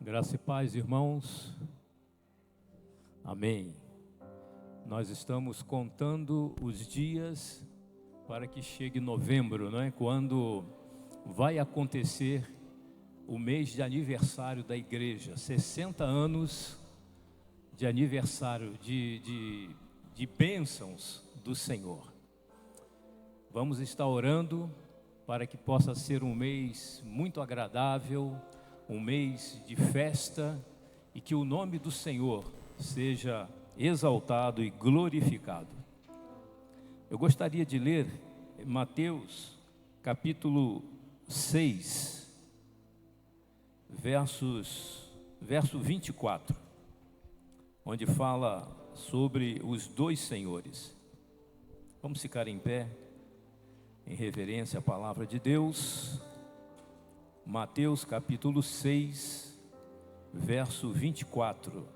Graça e paz, irmãos. Amém. Nós estamos contando os dias para que chegue novembro, não é? Quando vai acontecer o mês de aniversário da igreja, 60 anos de aniversário de bênçãos do Senhor. Vamos estar orando para que possa ser um mês muito agradável, um mês de festa, e que o nome do Senhor seja exaltado e glorificado. Eu gostaria de ler Mateus capítulo 6, verso 24, onde fala sobre os dois senhores. Vamos ficar em pé, em reverência à palavra de Deus. Mateus capítulo 6, verso 24.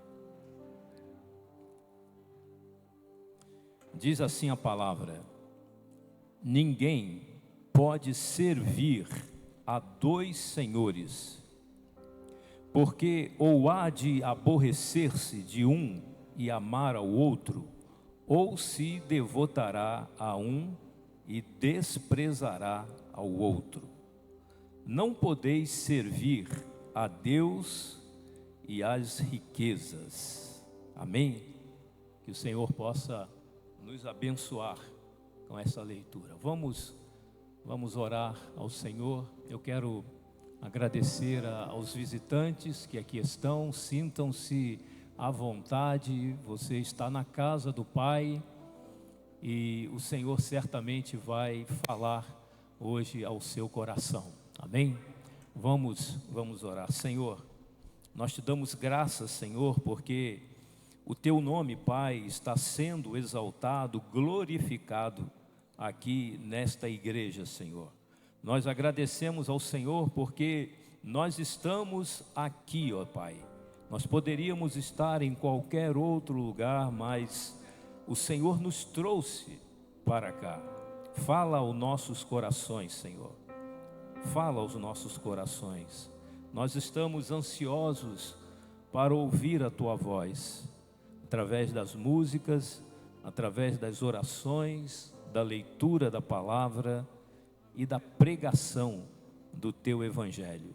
Diz assim a palavra: ninguém pode servir a dois senhores, porque ou há de aborrecer-se de um e amar ao outro, ou se devotará a um e desprezará ao outro. Não podeis servir a Deus e às riquezas. Amém? Que o Senhor possa nos abençoar com essa leitura. Vamos orar ao Senhor. Eu quero agradecer aos visitantes que aqui estão. Sintam-se à vontade. Você está na casa do Pai e o Senhor certamente vai falar hoje ao seu coração. Amém? Vamos orar. Senhor, nós te damos graças, Senhor, porque o teu nome, Pai, está sendo exaltado, glorificado aqui nesta igreja, Senhor. Nós agradecemos ao Senhor porque nós estamos aqui, ó Pai. Nós poderíamos estar em qualquer outro lugar, mas o Senhor nos trouxe para cá. Fala aos nossos corações, Senhor. Fala aos nossos corações. Nós estamos ansiosos para ouvir a tua voz, através das músicas, através das orações, da leitura da palavra e da pregação do teu evangelho.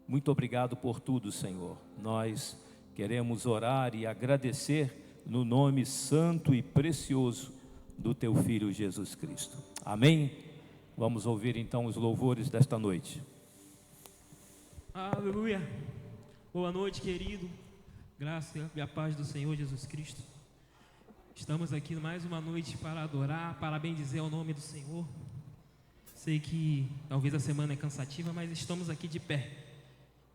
Muito obrigado por tudo, Senhor. Nós queremos orar e agradecer no nome santo e precioso do teu Filho Jesus Cristo. Amém? Vamos ouvir então os louvores desta noite. Aleluia. Boa noite, querido. Graça e a paz do Senhor Jesus Cristo. Estamos aqui mais uma noite para adorar, para bendizer o nome do Senhor. Sei que talvez a semana é cansativa, mas estamos aqui de pé.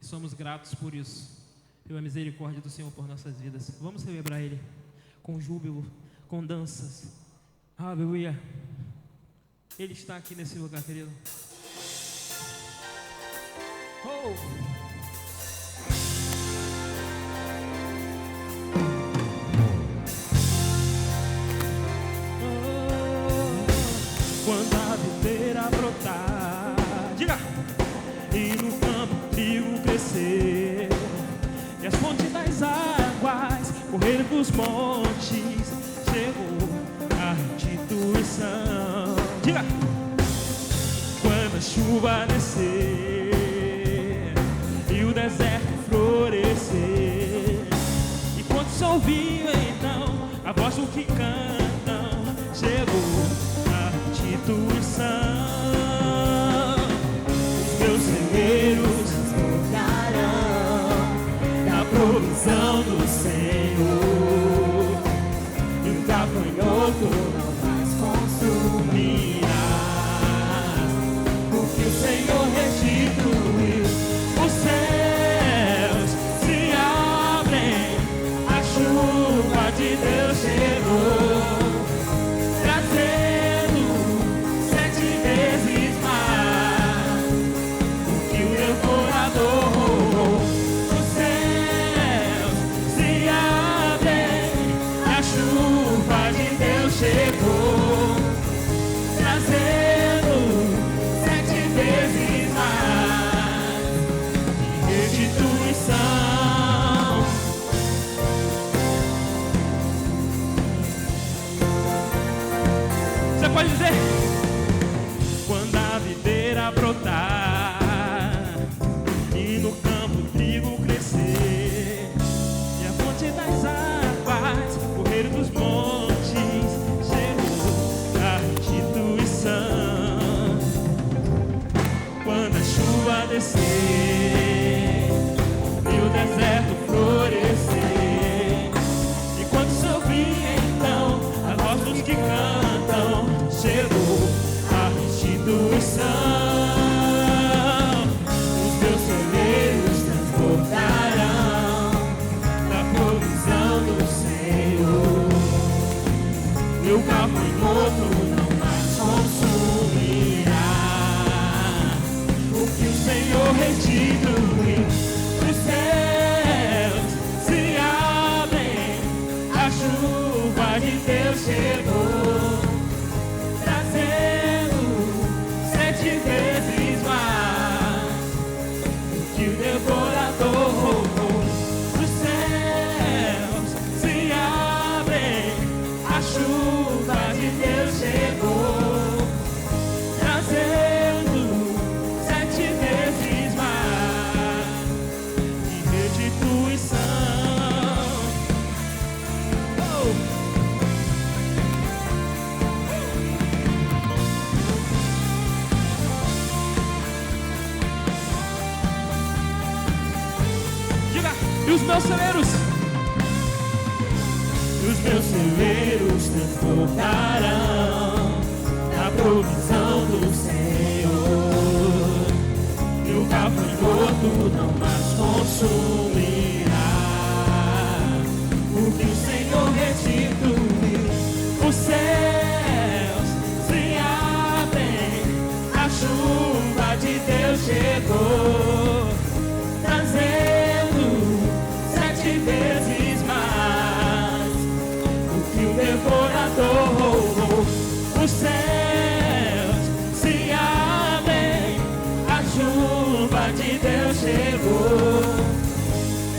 E somos gratos por isso, pela misericórdia do Senhor por nossas vidas. Vamos celebrar Ele com júbilo, com danças. Aleluia. Ele está aqui nesse lugar, querido. Oh! Quando a videira brotar, diga! E no campo trigo crescer, e as fontes das águas correr dos montes, chegou a restituição. Diga! Quando a chuva descer e o deserto florescer, e quando se ouviu então a voz do que cantam, chegou a restituição. Os meus celeiros transbordarão da provisão do Senhor, e o gafanhoto não mais consumirá, porque o Senhor restituiu. Os céus se abrem, a chuva de Deus chegou, trazendo 7 Quando a videira brotar e no campo o trigo crescer e a fonte das águas correr dos montes, chegou a restituição. Quando a chuva descer e o deserto florescer, e quando se ouvir então a voz dos que cantam, chegou a restituição. Os meus celeiros transportarão da provisão do Senhor. Meu gafanhoto não mais consumirá o que o Senhor restituiu. Os céus se abrem, a chuva de Deus chegou, trazendo 7 vezes mais do que o devorador roubou. Os céus se abrem, a chuva de Deus chegou, trazendo 7 vezes mais de restituição. Diga, e os meus celeiros? E os meus celeiros transportarão da provisão do Senhor. E o gafanhoto não mais consumirá o que o Senhor restituiu. Os céus se abrem, a chuva de Deus chegou, trazendo 7 vezes mais o que o devorador roubou. Os céus se abrem, a chuva de Deus chegou,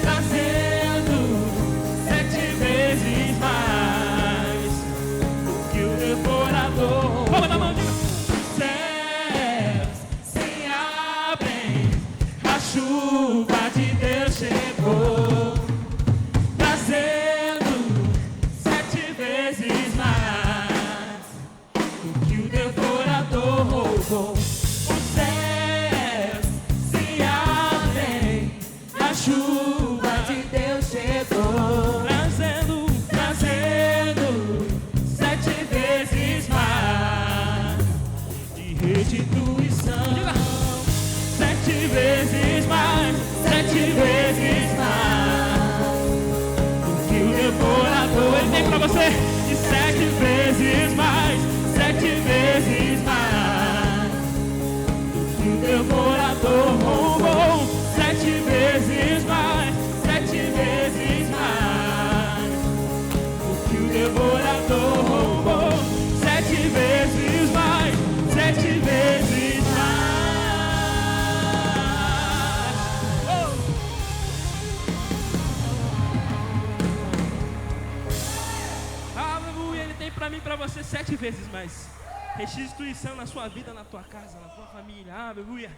trazendo 7 vezes mais o que o devorador roubou. Palma na mão, diga. Os céus se abrem, a chuva de Deus chegou, trazendo 7 vezes mais do que o devorador roubou. Os céus se abrem, a chuva de Deus chegou, trazendo 7 vezes mais de restituição. 7 vezes mais, 7 vezes mais do que o devorador. Ele tem pra você. E 7 vezes mais, 7 vezes mais do que o devorador roubou. 7 vezes mais, 7 vezes mais do que o devorador roubou. 7 vezes mais, 7 vezes mais. Aleluia, Ele tem pra mim e pra você 7 vezes mais. Restituição na sua vida, na tua casa, na tua família. Aleluia.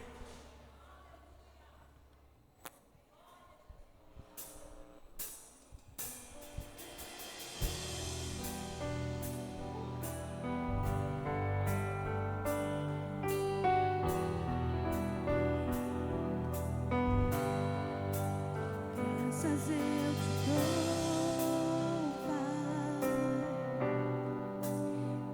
Graças eu te dou, Pai,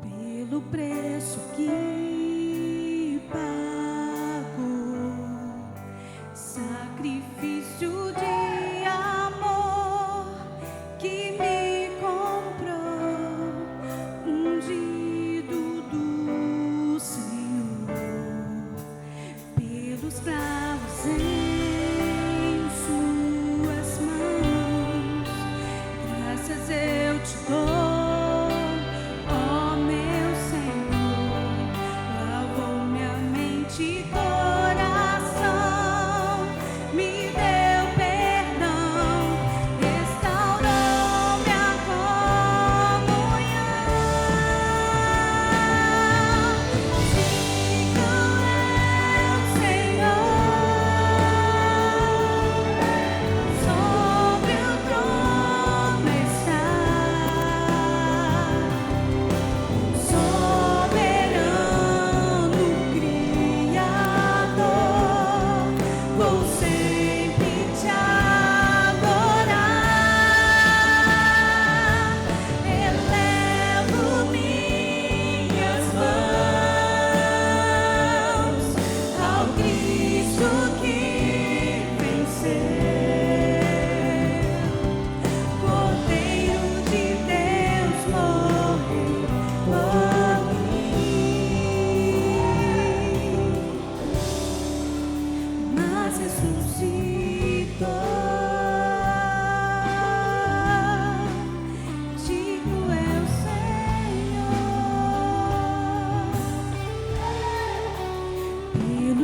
pelo preço que pagou, sacrifício de amor que me comprou, ungido do Senhor, pelos cravos em suas mãos. Graças eu te dou, ó meu Senhor,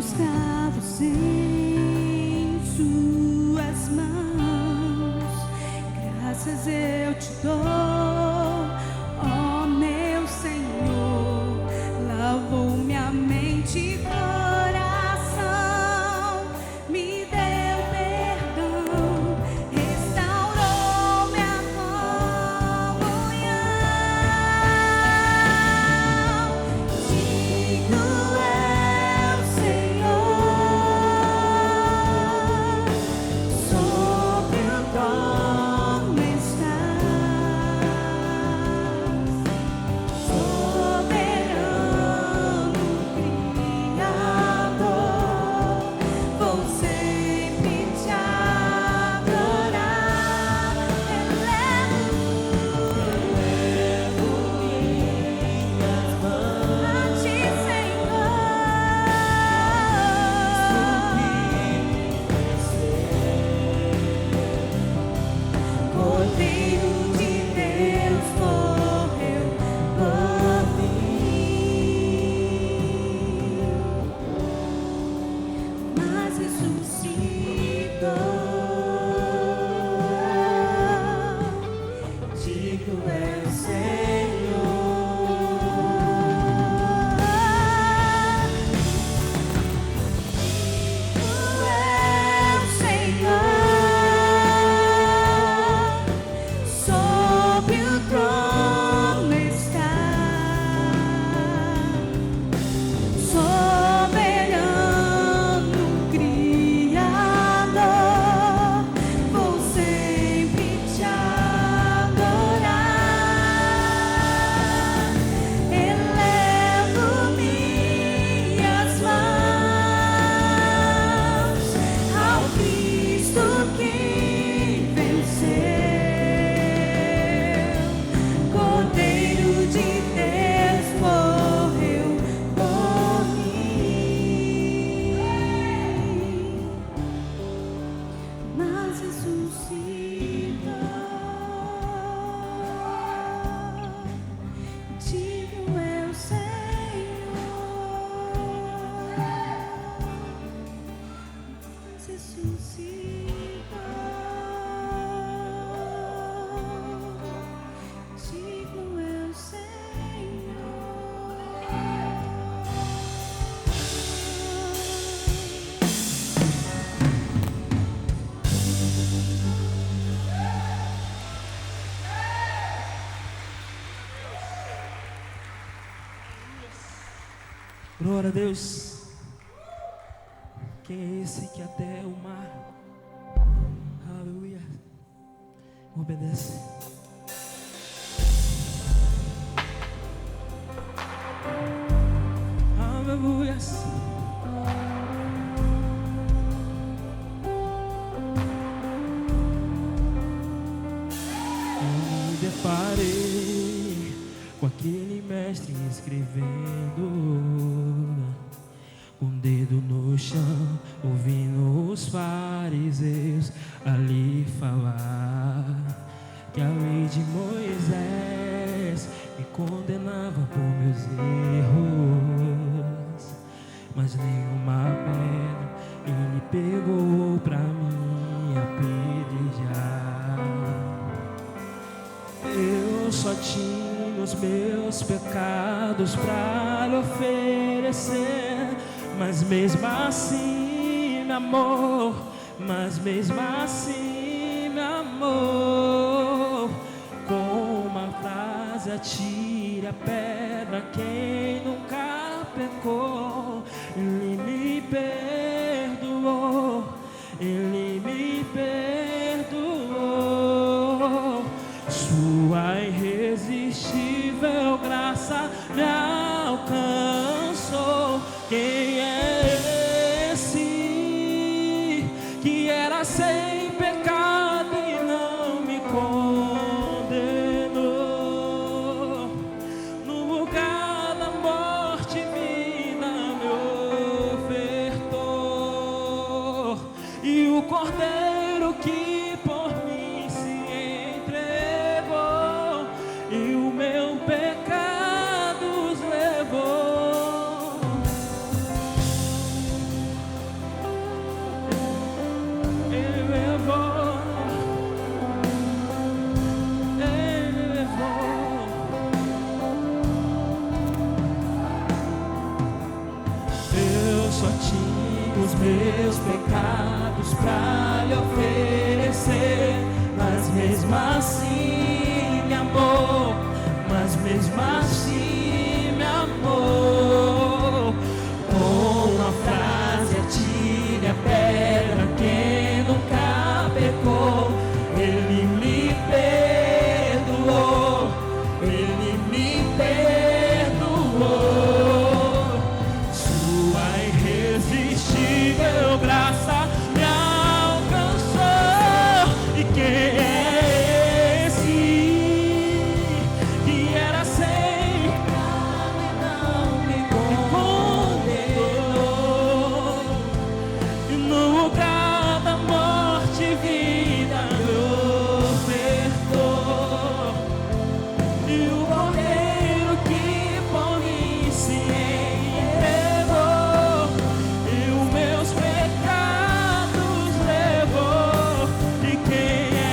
meus cravos em suas mãos. Graças eu te dou, ó meu Senhor. Lavou minha mente e coração, me deu perdão, restaurou minha comunhão. Digno é o Senhor, sobre o trono estás, soberano Criador. Vou sempre te adorar. Elevo minhas mãos a ti, Senhor. Cordeiro de Deus morreu por mim, mas ressuscitou. Digno é o Senhor. Digno é o Senhor, sobre o trono estás, soberano Criador. Vou sempre te adorar. Elevo minhas mãos ao Cristo que venceu. Cordeiro de Deus morreu por mim, mas ressuscitou. Digno é o Senhor, mas ressuscitou. Digno é o Senhor. Glória a Deus. Quem é esse que até o mar, aleluia, obedece? Aleluia. Me deparei com aquele mestre escrevendo, com o dedo no chão, ouvindo os fariseus ali falar que a lei de Moisés me condenava por meus erros, mas nenhuma pedra ele pegou pra mim apedrejar. Eu só tinha os meus pecados pra lhe oferecer, mas mesmo assim me amou, mas mesmo assim me amou. Com uma frase atire a pedra quem nunca pecou. Ele me perdoou, ele me perdoou. Sua irresistível graça me alcançou. Quem é esse que era sem pecado e não me condenou? No lugar da morte vida me ofertou, e o Cordeiro que por mim se entregou e o meu pecado levou. os meus pecados pra lhe oferecer, mas mesmo assim me amou, mas mesmo assim me amou. Com uma frase atire a pedra quem nunca pecou, Ele me perdoou, Ele me perdoou. Sua irresistível graça me alcançou. E quem é esse que era sem pecado e não me condenou? E no lugar da morte, vida me ofertou. E o cordeiro que por mim se entregou, e os meus pecados levou. E quem é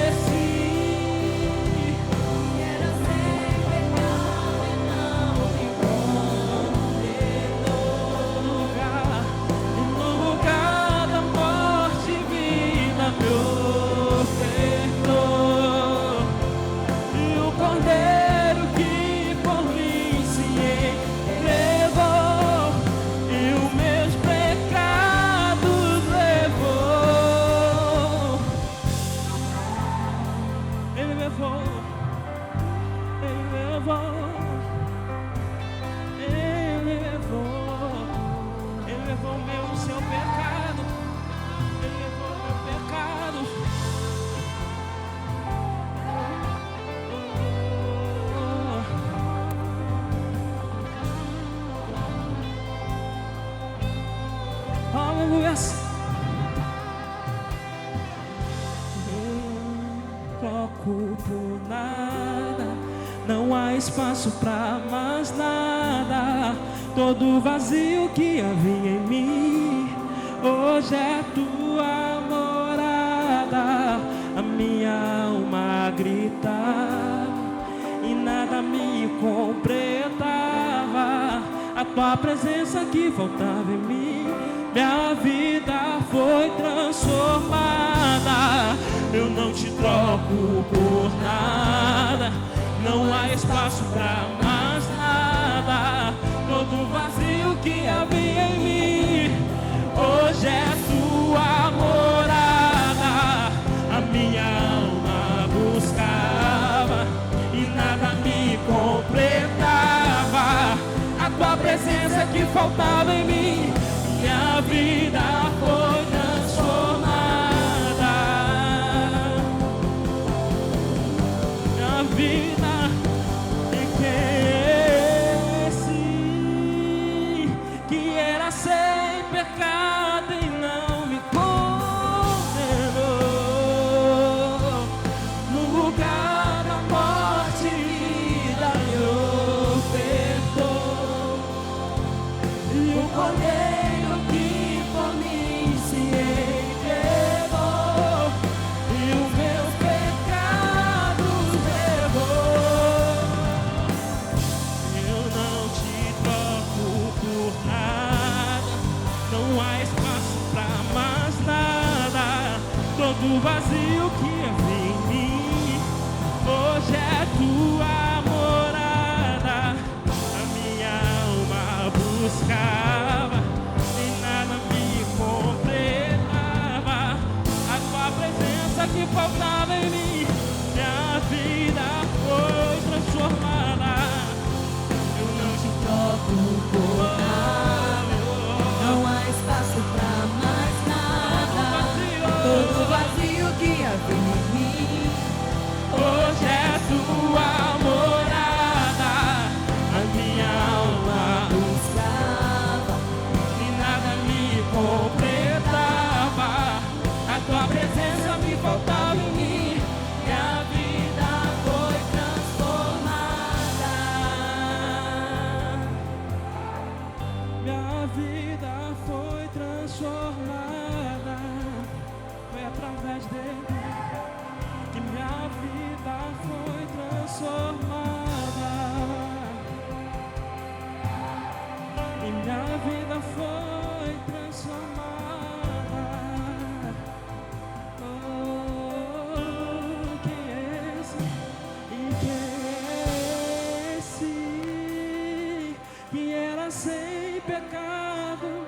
esse que era sem pecado e não me condenou? E no lugar da morte, vida me ofertou. E o cordeiro que por mim se entregou, e os meus pecados levou. Ele levou, Ele levou, Ele levou, Ele levou o meu, o seu pecado, Ele levou o meu pecado. Aleluia. Troco por nada, não há espaço pra mais nada. Todo vazio que havia em mim, hoje é tua morada. A minha alma gritava e nada me completava. A tua presença que faltava em mim, minha vida foi transformada. Eu não te troco por nada, não há espaço pra mais nada. Todo vazio que havia em mim, hoje é tua morada. A minha alma buscava e nada me completava. A tua presença que faltava em mim, minha vida foi transformada. Minha vida, e quem é esse que era sem pecado e não me condenou? No lugar da morte, vida me ofertou. E o cordeiro que por mim se entregou, e os meus pecados levou. Eu não te troco por nada, não há espaço pra mais nada. Todo vazio que havia em mim, hoje é tua morada. A minha alma buscava e nada me completava. A tua presença que faltava em mim, minha vida foi transformada. Eu não te troco por nada, Não há espaço pra mais nada. Todo vazio que havia em mim, hoje é tua morada. A minha alma buscava e nada me completava. A tua presença me faltava em mim, minha vida foi transformada. Minha vida foi transformada. Foi através dele que minha vida foi transformada. E minha vida foi transformada. era sem pecado.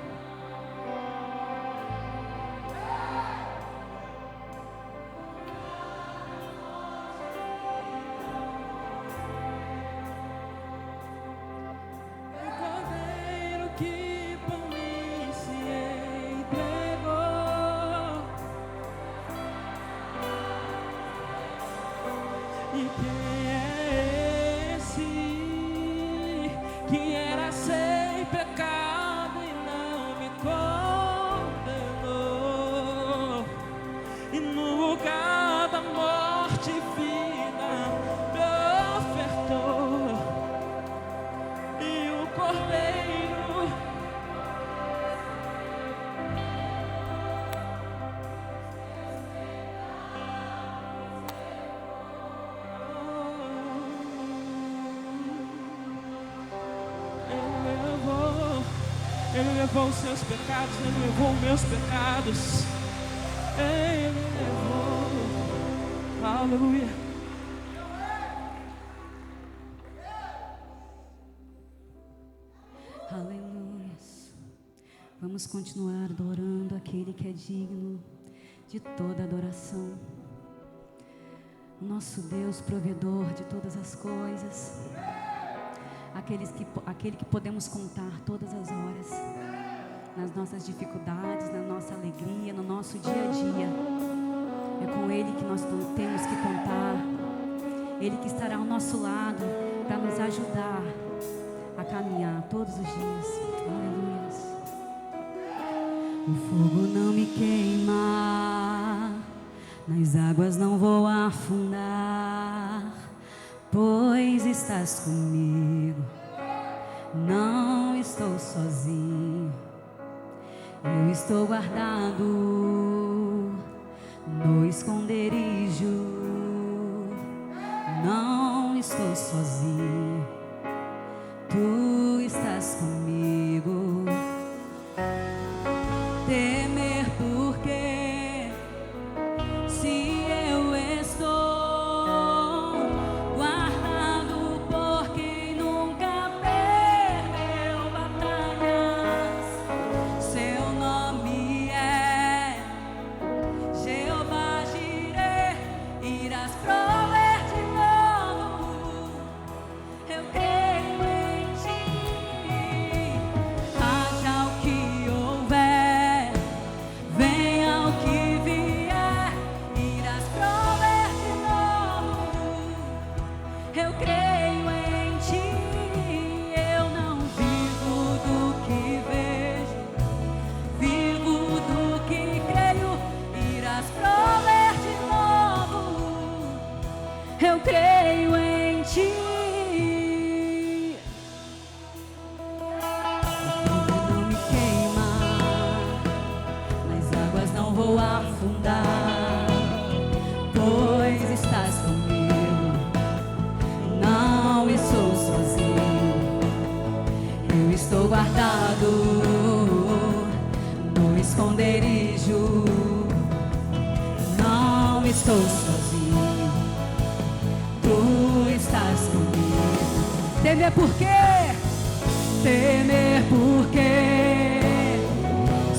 Que por mim se entregou. E quem é esse que era sem pecado e não me condenou? E no lugar da morte vida me ofertou. E o Cordeiro Ele levou os seus pecados, Ele levou os meus pecados. Ele levou. Aleluia. Aleluia. Vamos continuar adorando aquele que é digno de toda adoração. O nosso Deus, provedor de todas as coisas. Aquele que podemos contar todas as horas, nas nossas dificuldades, na nossa alegria, no nosso dia a dia. É com Ele que nós temos que contar. Ele que estará ao nosso lado para nos ajudar a caminhar todos os dias. Aleluia. O fogo não me queima, nas águas não vou afundar, pois estás comigo, não estou sozinho. Eu estou guardado no esconderijo, não estou sozinho. Tu estás comigo. Temer por quê? Se eu estou guardado por quem nunca perdeu batalhas. Seu nome é Jeová Jireh. Irás prover de novo. Eu creio em ti. Haja o que houver, venha o que vier, irás prover de novo. Eu creio em ti. Eu não vivo do que vejo, vivo do que creio. Irás prover de novo. Eu creio em ti. Não me queima, nas águas não vou afundar, pois estás comigo, não estou sozinho. Eu estou guardado no esconderijo, não estou sozinho. Tu estás comigo. Temer por quê? Temer por quê?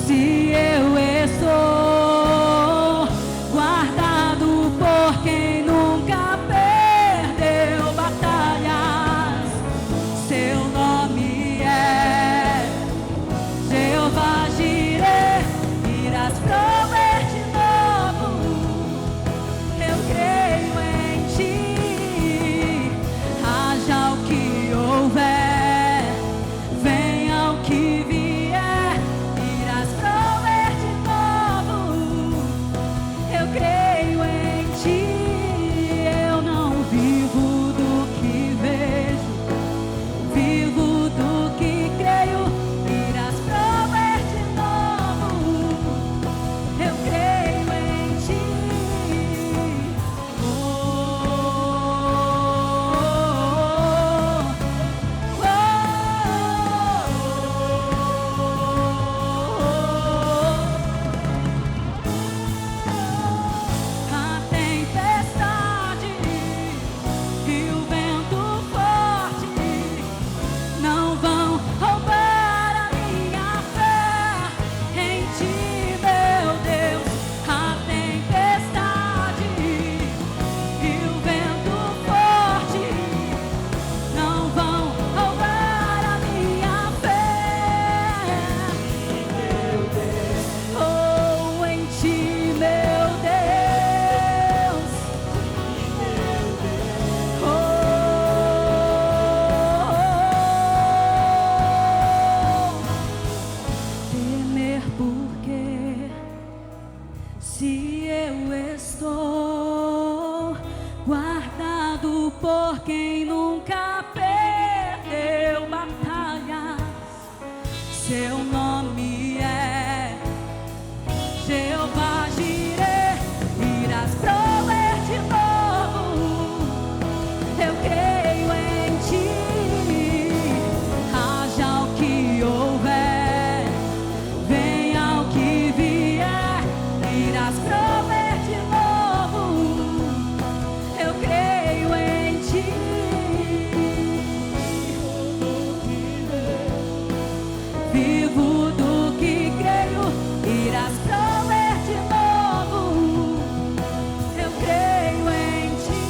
Se eu estou guardado por quem nunca perdeu batalhas. Seu nome é Jeová Jireh. Irás prover de novo. Eu creio em ti. Haja o que houver, venha o Seu nome é Jeová Jireh, irás prover de novo. Eu creio em ti, haja o que houver, venha o que vier, irás prover de novo. Eu creio em ti. Vivo do que creio, irás prover de novo. Eu creio em ti.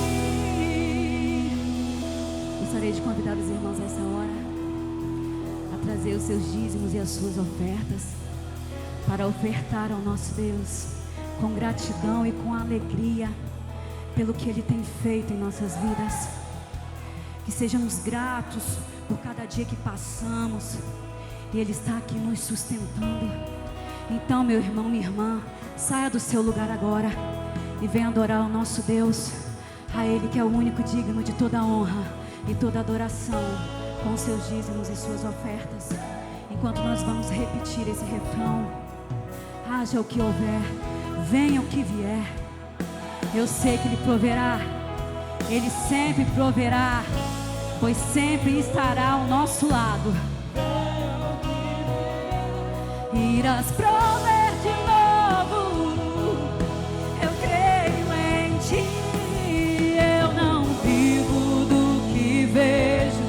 Gostaria de convidar os irmãos essa hora a trazer os seus dízimos e as suas ofertas para ofertar ao nosso Deus com gratidão e com alegria pelo que Ele tem feito em nossas vidas. Que sejamos gratos por cada dia que passamos e Ele está aqui nos sustentando. Então, meu irmão, minha irmã, saia do seu lugar agora e venha adorar o nosso Deus, a Ele que é o único digno de toda honra e toda adoração, com seus dízimos e suas ofertas. Enquanto nós vamos repetir esse refrão: haja o que houver, venha o que vier, eu sei que Ele proverá, Ele sempre proverá, pois sempre estará ao nosso lado. Irás prover de novo. Eu creio em ti. Eu não vivo do que vejo,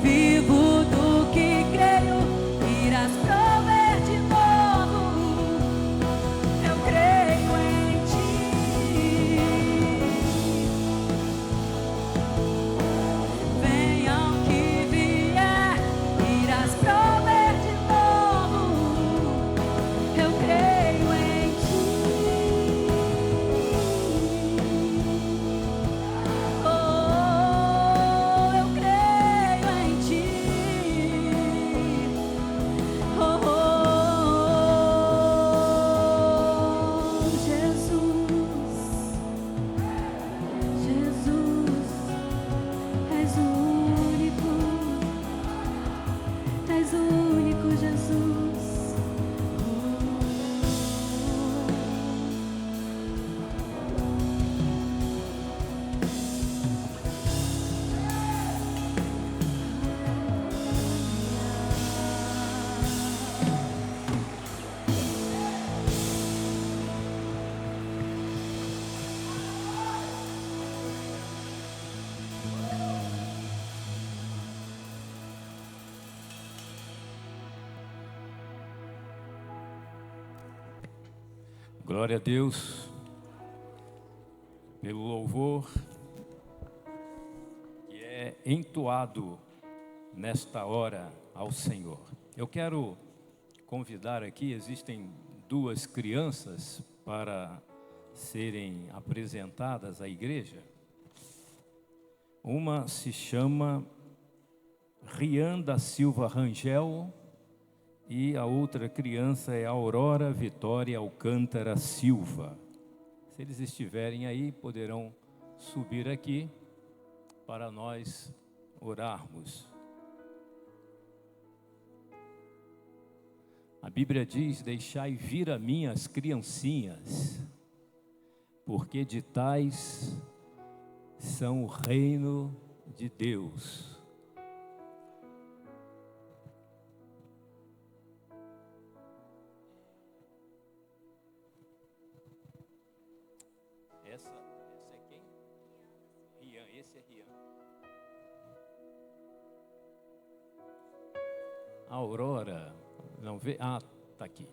vivo do que creio. Irás prover de novo. Eu creio em ti. Venha o que vier, irás prover de novo. Eu creio em ti. Oh, eu creio em ti. Oh, Jesus, Jesus, és o único, Jesus. Glória a Deus pelo louvor que é entoado nesta hora ao Senhor. Eu quero convidar aqui, existem duas crianças para serem apresentadas à igreja. Uma se chama Rian da Silva Rangel e a outra criança é Aurora Vitória Alcântara Silva. Se eles estiverem aí, poderão subir aqui para nós orarmos. A Bíblia diz: deixai vir a mim as criancinhas, porque de tais são o reino de Deus. Essa é quem? Rian, esse é Rian. A Aurora, não vê? Ah, tá aqui.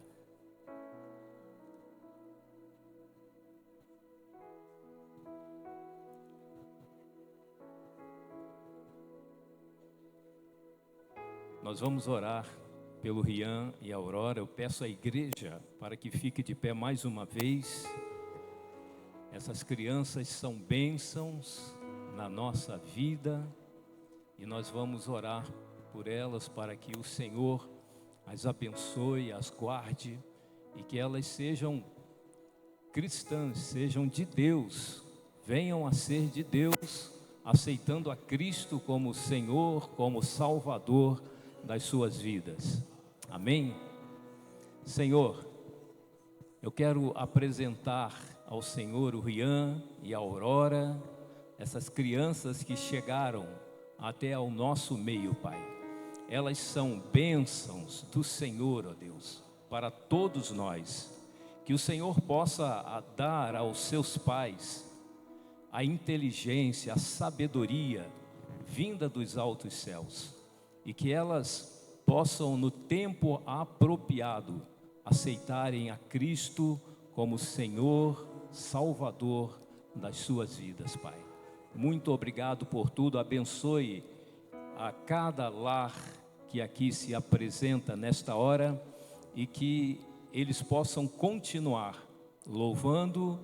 Nós vamos orar pelo Rian e a Aurora. Eu peço à igreja para que fique de pé mais uma vez. Essas crianças são bênçãos na nossa vida e nós vamos orar por elas para que o Senhor as abençoe, as guarde e que elas sejam cristãs, sejam de Deus, venham a ser de Deus, aceitando a Cristo como Senhor, como Salvador das suas vidas. Amém? Senhor, eu quero apresentar ao Senhor o Rian e a Aurora, essas crianças que chegaram até ao nosso meio, Pai. Elas são bênçãos do Senhor, ó Deus, para todos nós. Que o Senhor possa dar aos seus pais a inteligência, a sabedoria vinda dos altos céus, e que elas possam, no tempo apropriado, aceitarem a Cristo como Senhor, Salvador das suas vidas, Pai. Muito obrigado por tudo, abençoe a cada lar que aqui se apresenta nesta hora, e que eles possam continuar louvando,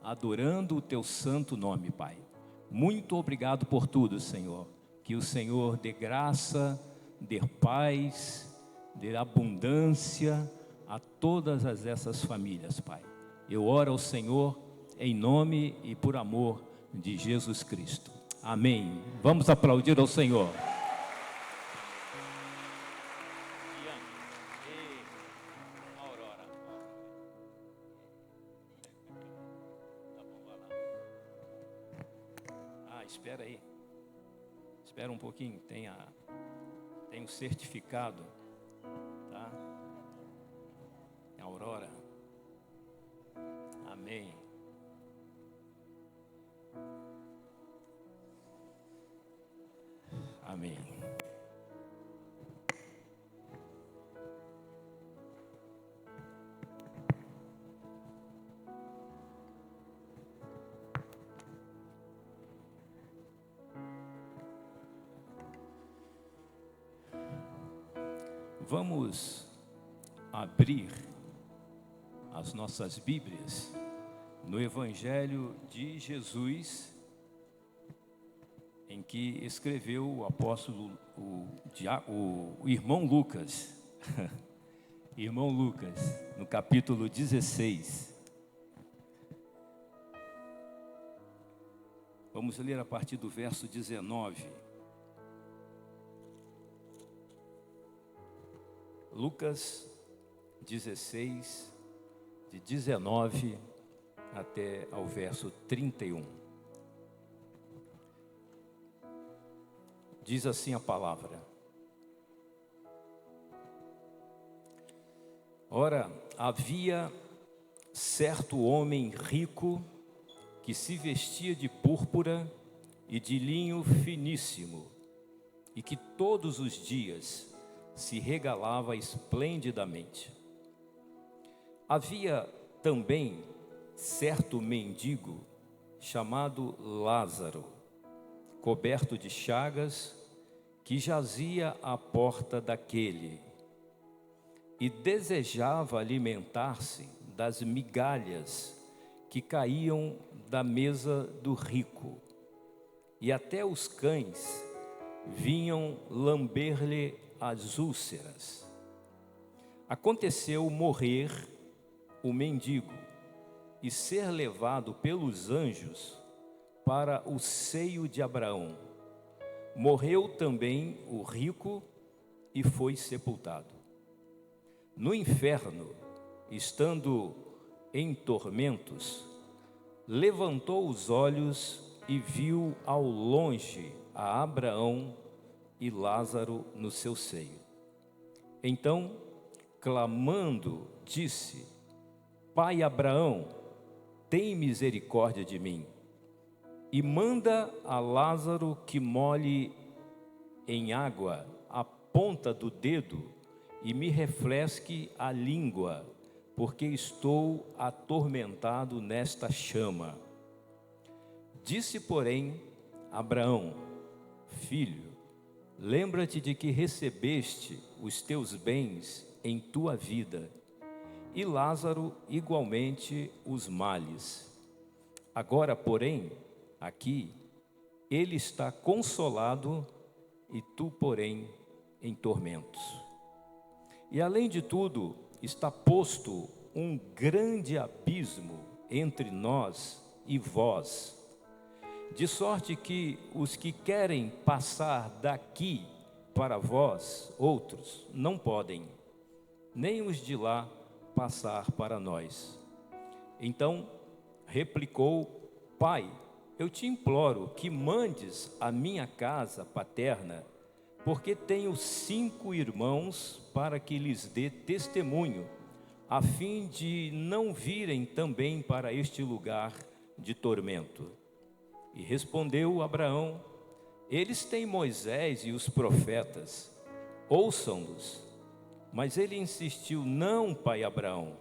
adorando o teu santo nome, Pai. Muito obrigado por tudo, Senhor. Que o Senhor dê graça, dê paz, dê abundância a todas essas famílias, Pai. Eu oro ao Senhor em nome e por amor de Jesus Cristo. Amém. Vamos aplaudir ao Senhor. Espera aí. Espera um pouquinho, tem o certificado, tá? Aurora. Amém. Amém. Vamos abrir as nossas Bíblias no Evangelho de Jesus, em que escreveu o apóstolo, o irmão Lucas, irmão Lucas, no capítulo 16. Vamos ler a partir do verso 19. Lucas 16, de 19 até ao verso 31. Diz assim a palavra: Ora, havia certo homem rico que se vestia de púrpura e de linho finíssimo, e que todos os dias se regalava esplendidamente. Havia também certo mendigo chamado Lázaro, coberto de chagas, que jazia à porta daquele e desejava alimentar-se das migalhas que caíam da mesa do rico, e até os cães vinham lamber-lhe as úlceras. Aconteceu morrer o mendigo e ser levado pelos anjos para o seio de Abraão. Morreu também o rico e foi sepultado. No inferno, estando em tormentos, levantou os olhos e viu ao longe a Abraão e Lázaro no seu seio. Então, clamando, disse: Pai Abraão, tem misericórdia de mim, e manda a Lázaro que molhe em água a ponta do dedo e me refresque a língua, porque estou atormentado nesta chama. Disse, porém, Abraão: Filho, lembra-te de que recebeste os teus bens em tua vida, e Lázaro igualmente os males. Agora, porém, aqui ele está consolado e tu, porém, em tormentos. E além de tudo, está posto um grande abismo entre nós e vós, de sorte que os que querem passar daqui para vós, outros, não podem, nem os de lá passar para nós. Então replicou: Pai, eu te imploro que mandes a minha casa paterna, porque tenho 5 irmãos, para que lhes dê testemunho, a fim de não virem também para este lugar de tormento. E respondeu Abraão: eles têm Moisés e os profetas, ouçam-nos. Mas ele insistiu: não, pai Abraão,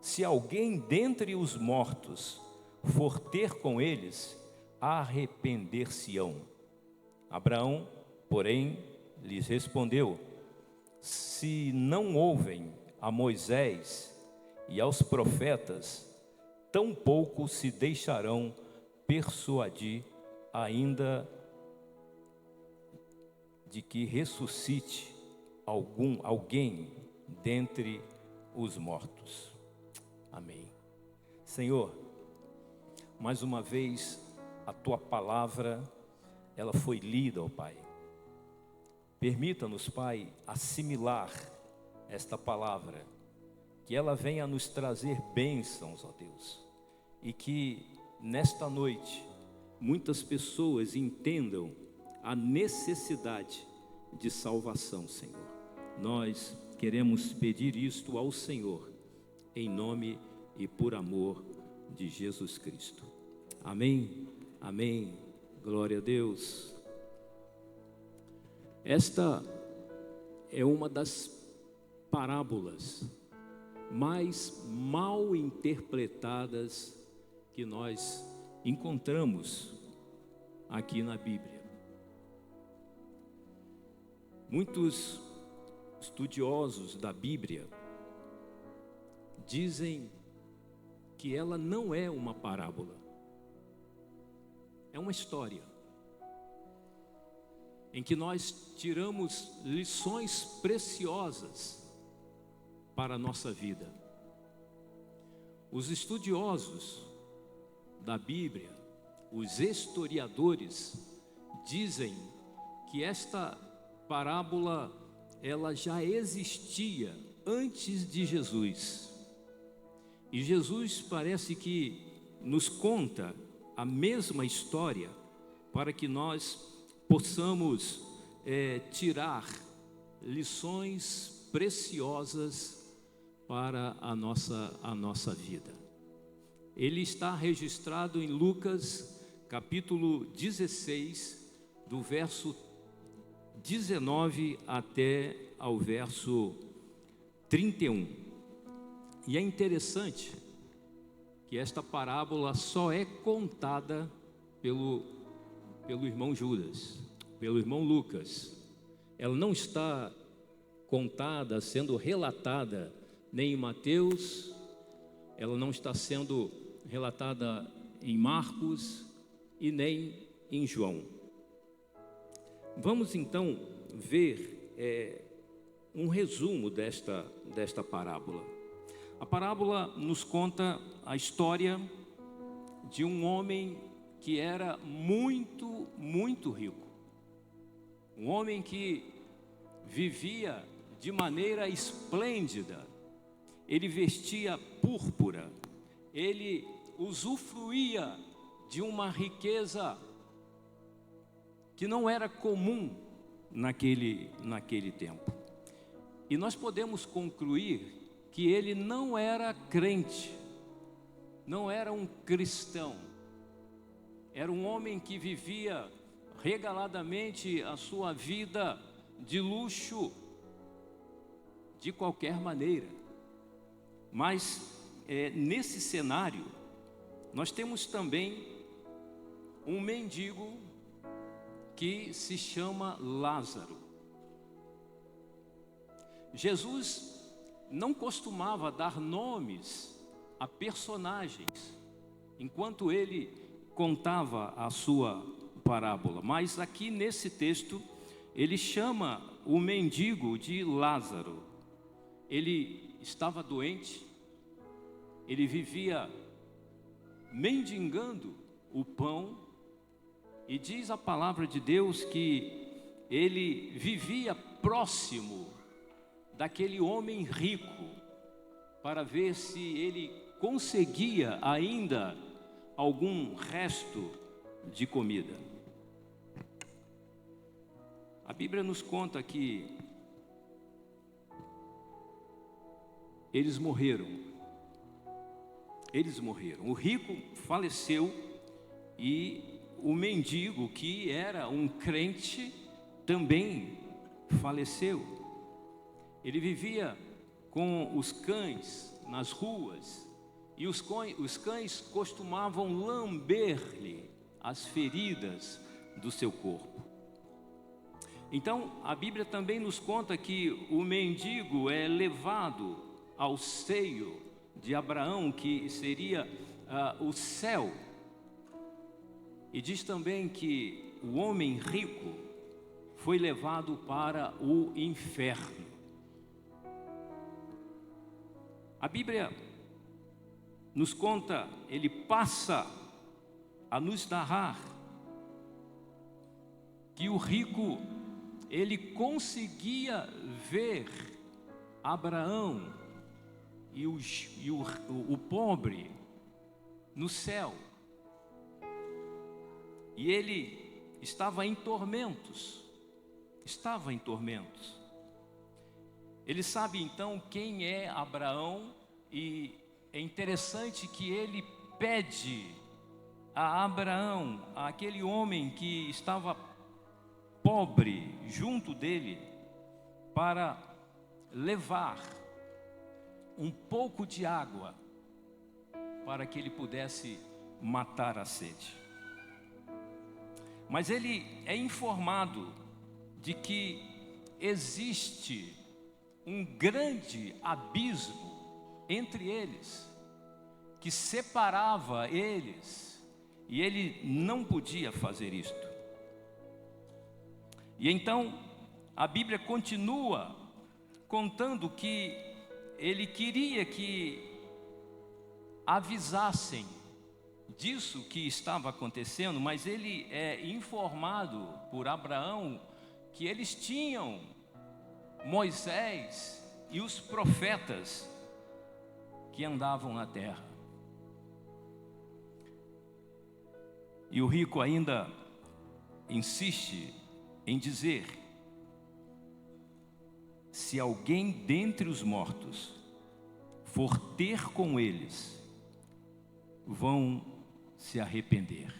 se alguém dentre os mortos for ter com eles, arrepender-se-ão. Abraão, porém, lhes respondeu: se não ouvem a Moisés e aos profetas, tampouco se deixarão persuadir ainda de que ressuscite alguém dentre os mortos. Amém. Senhor, mais uma vez a tua palavra, ela foi lida, ó Pai. Permita-nos, Pai, assimilar esta palavra, que ela venha nos trazer bênçãos, ó Deus, e que nesta noite muitas pessoas entendam a necessidade de salvação, Senhor. Nós queremos pedir isto ao Senhor, em nome e por amor de Jesus Cristo. Amém, amém, glória a Deus. Esta é uma das parábolas mais mal interpretadas que nós encontramos aqui na Bíblia. Muitos estudiosos da Bíblia dizem que ela não é uma parábola, é uma história em que nós tiramos lições preciosas para a nossa vida. Os estudiosos da Bíblia, os historiadores, dizem que esta parábola ela já existia antes de Jesus. E Jesus parece que nos conta a mesma história para que nós possamos tirar lições preciosas para a nossa vida. Ele está registrado em Lucas, capítulo 16, do verso 19 até ao verso 31. E é interessante que esta parábola só é contada pelo irmão Judas, pelo irmão Lucas. Ela não está contada, sendo relatada nem em Mateus, ela não está sendo relatada em Marcos e nem em João. Vamos então ver um resumo desta parábola. A parábola nos conta a história de um homem que era muito, muito rico. Um homem que vivia de maneira esplêndida. Ele vestia púrpura. Ele usufruía de uma riqueza que não era comum naquele tempo. E nós podemos concluir que ele não era crente, não era um cristão. Era um homem que vivia regaladamente a sua vida de luxo, de qualquer maneira. Mas nesse cenário, nós temos também um mendigo que se chama Lázaro. Jesus não costumava dar nomes a personagens enquanto ele contava a sua parábola, mas aqui nesse texto ele chama o mendigo de Lázaro. Ele estava doente, ele vivia mendigando o pão, e diz a palavra de Deus que ele vivia próximo daquele homem rico para ver se ele conseguia ainda algum resto de comida. A Bíblia nos conta que eles morreram. O rico faleceu e o mendigo, que era um crente, também faleceu. Ele vivia com os cães nas ruas e os cães costumavam lamber-lhe as feridas do seu corpo. Então, a Bíblia também nos conta que o mendigo é levado ao seio de Abraão, que seria o céu. E diz também que o homem rico foi levado para o inferno. A Bíblia nos conta, ele passa a nos narrar que o rico, ele conseguia ver Abraão e o pobre no céu. E ele estava em tormentos. Ele sabe então quem é Abraão, e é interessante que ele pede a Abraão, aquele homem que estava pobre junto dele, para levar um pouco de água para que ele pudesse matar a sede. Mas ele é informado de que existe um grande abismo entre eles, que separava eles, e ele não podia fazer isto. E então a Bíblia continua contando que ele queria que avisassem disso que estava acontecendo, mas ele é informado por Abraão que eles tinham Moisés e os profetas que andavam na terra. E o rico ainda insiste em dizer: se alguém dentre os mortos for ter com eles, vão se arrepender.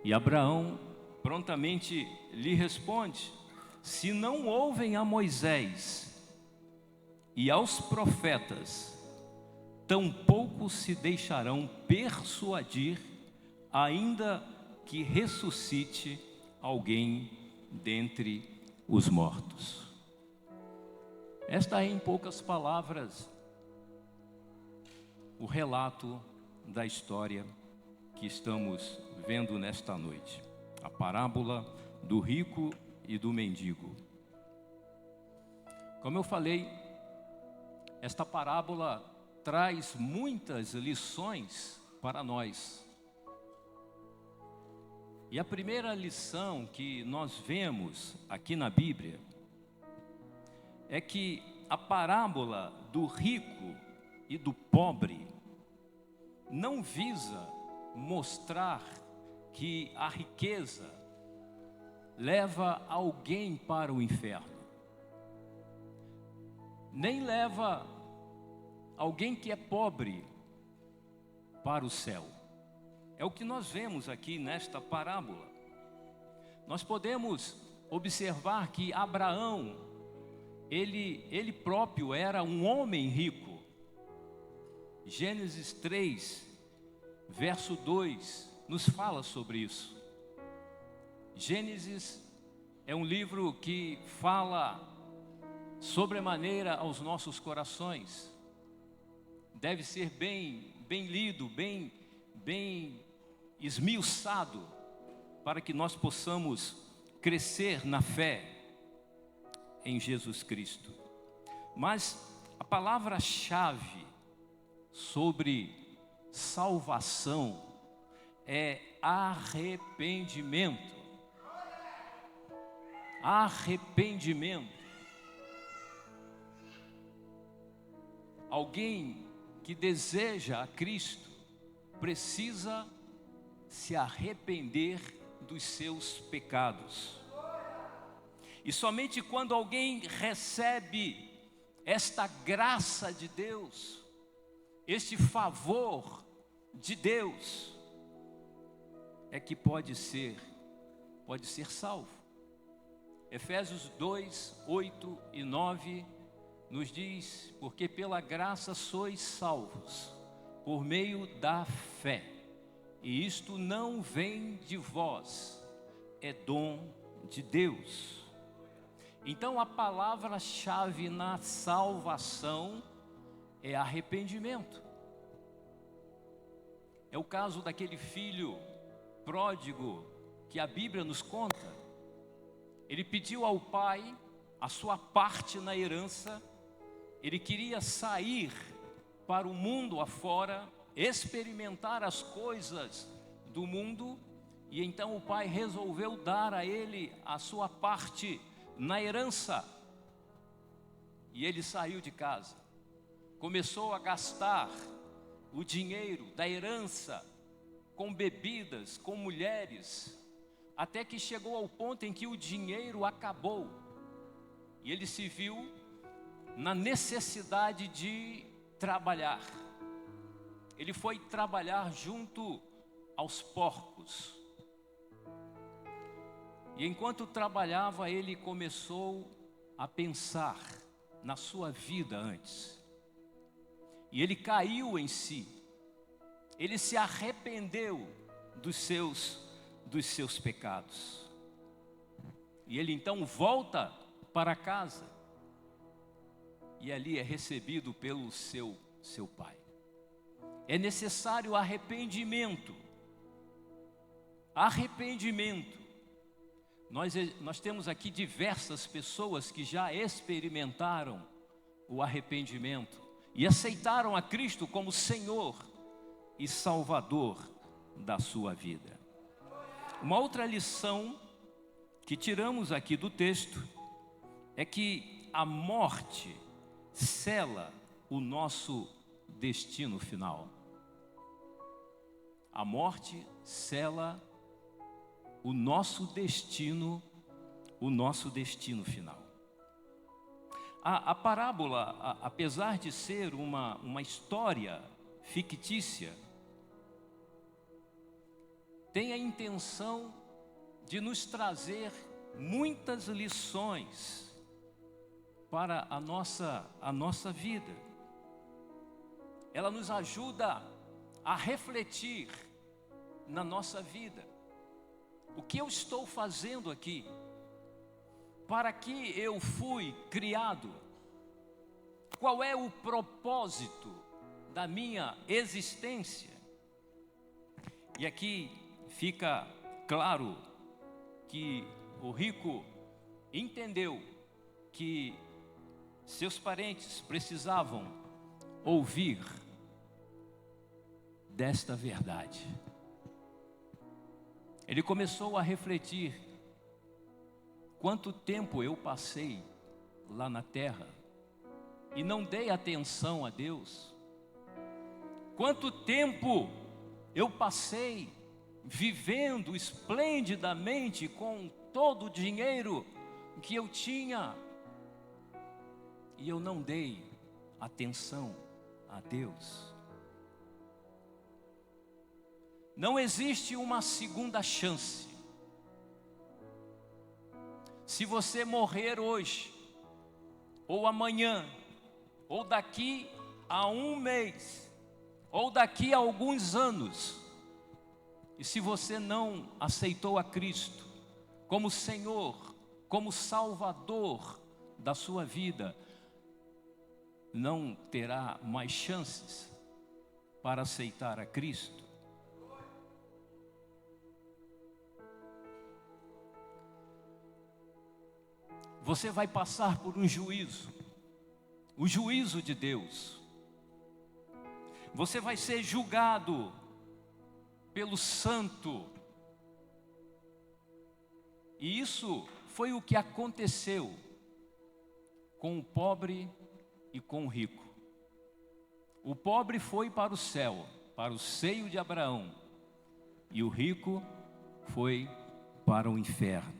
E Abraão prontamente lhe responde: se não ouvem a Moisés e aos profetas, tampouco se deixarão persuadir, ainda que ressuscite alguém dentre os mortos. Esta é, em poucas palavras, o relato da história que estamos vendo nesta noite. A parábola do rico e do mendigo. Como eu falei, esta parábola traz muitas lições para nós. E a primeira lição que nós vemos aqui na Bíblia é que a parábola do rico e do pobre não visa mostrar que a riqueza leva alguém para o inferno, nem leva alguém que é pobre para o céu. É o que nós vemos aqui nesta parábola. Nós podemos observar que Abraão, ele próprio era um homem rico. Gênesis 3, verso 2, nos fala sobre isso. Gênesis é um livro que fala sobremaneira aos nossos corações. Deve ser bem lido, bem esmiuçado, para que nós possamos crescer na fé em Jesus Cristo. Mas a palavra-chave sobre salvação é arrependimento. Arrependimento. alguém que deseja a Cristo precisa se arrepender dos seus pecados. E somente quando alguém recebe esta graça de Deus, este favor de Deus, é que pode ser salvo. Efésios 2, 8 e 9 nos diz: porque pela graça sois salvos, por meio da fé, e isto não vem de vós, é dom de Deus. Então a palavra-chave na salvação é arrependimento. É o caso daquele filho pródigo que a Bíblia nos conta. Ele pediu ao pai a sua parte na herança. Ele queria sair para o mundo afora, experimentar as coisas do mundo, e então o pai resolveu dar a ele a sua parte na herança. E ele saiu de casa, começou a gastar o dinheiro da herança com bebidas, com mulheres, até que chegou ao ponto em que o dinheiro acabou. E ele se viu na necessidade de trabalhar. Ele foi trabalhar junto aos porcos. E enquanto trabalhava, ele começou a pensar na sua vida antes. E ele caiu em si. Ele se arrependeu dos seus pecados. E ele então volta para casa. E ali é recebido pelo seu pai. É necessário arrependimento. Arrependimento. Nós temos aqui diversas pessoas que já experimentaram o arrependimento e aceitaram a Cristo como Senhor e Salvador da sua vida. Uma outra lição que tiramos aqui do texto é que a morte sela o nosso destino final. A morte sela o nosso destino final. A parábola, apesar de ser uma história fictícia, tem a intenção de nos trazer muitas lições para a nossa vida. Ela nos ajuda a refletir na nossa vida. O que eu estou fazendo aqui? Para que eu fui criado? Qual é o propósito da minha existência? E aqui fica claro que o rico entendeu que seus parentes precisavam ouvir desta verdade. Ele começou a refletir: quanto tempo eu passei lá na terra e não dei atenção a Deus? Quanto tempo eu passei vivendo esplendidamente com todo o dinheiro que eu tinha e eu não dei atenção a Deus? Não existe uma segunda chance. Se você morrer hoje, ou amanhã, ou daqui a um mês, ou daqui a alguns anos, e se você não aceitou a Cristo como Senhor, como Salvador da sua vida, não terá mais chances para aceitar a Cristo. Você vai passar por um juízo, o juízo de Deus. Você vai ser julgado pelo santo. E isso foi o que aconteceu com o pobre e com o rico. O pobre foi para o céu, para o seio de Abraão, e o rico foi para o inferno.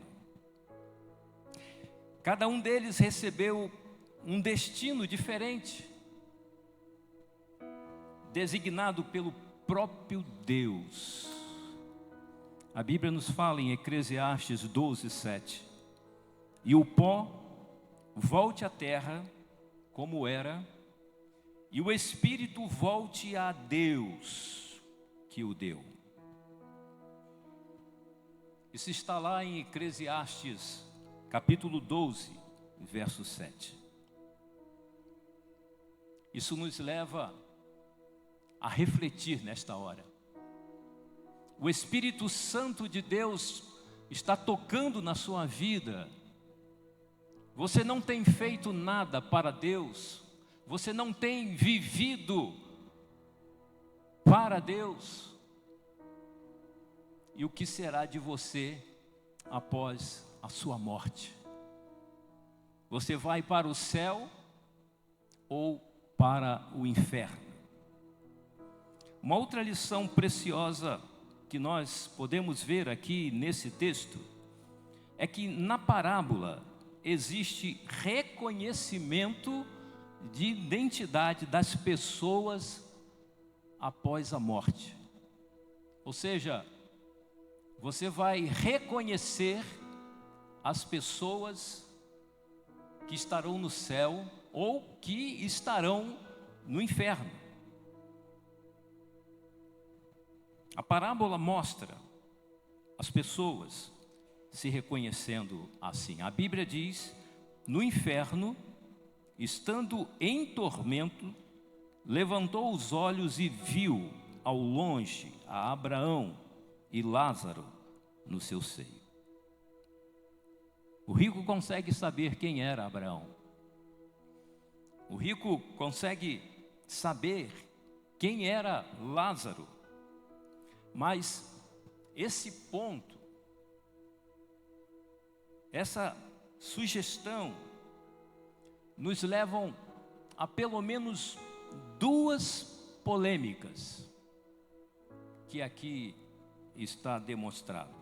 Cada um deles recebeu um destino diferente, designado pelo próprio Deus. A Bíblia nos fala em Eclesiastes 12:7: e o pó volte à terra como era, e o espírito volte a Deus que o deu. Isso está lá em Eclesiastes capítulo 12, verso 7. Isso nos leva a refletir nesta hora. O Espírito Santo de Deus está tocando na sua vida. Você não tem feito nada para Deus. Você não tem vivido para Deus. E o que será de você após a sua morte? Você vai para o céu ou para o inferno? Uma outra lição preciosa que nós podemos ver aqui nesse texto é que na parábola existe reconhecimento de identidade das pessoas após a morte. Ou seja, você vai reconhecer as pessoas que estarão no céu ou que estarão no inferno. A parábola mostra as pessoas se reconhecendo assim. A Bíblia diz: no inferno, estando em tormento, levantou os olhos e viu ao longe a Abraão e Lázaro no seu seio. O rico consegue saber quem era Abraão. O rico consegue saber quem era Lázaro. Mas esse ponto, essa sugestão, nos levam a pelo menos duas polêmicas que aqui está demonstrado.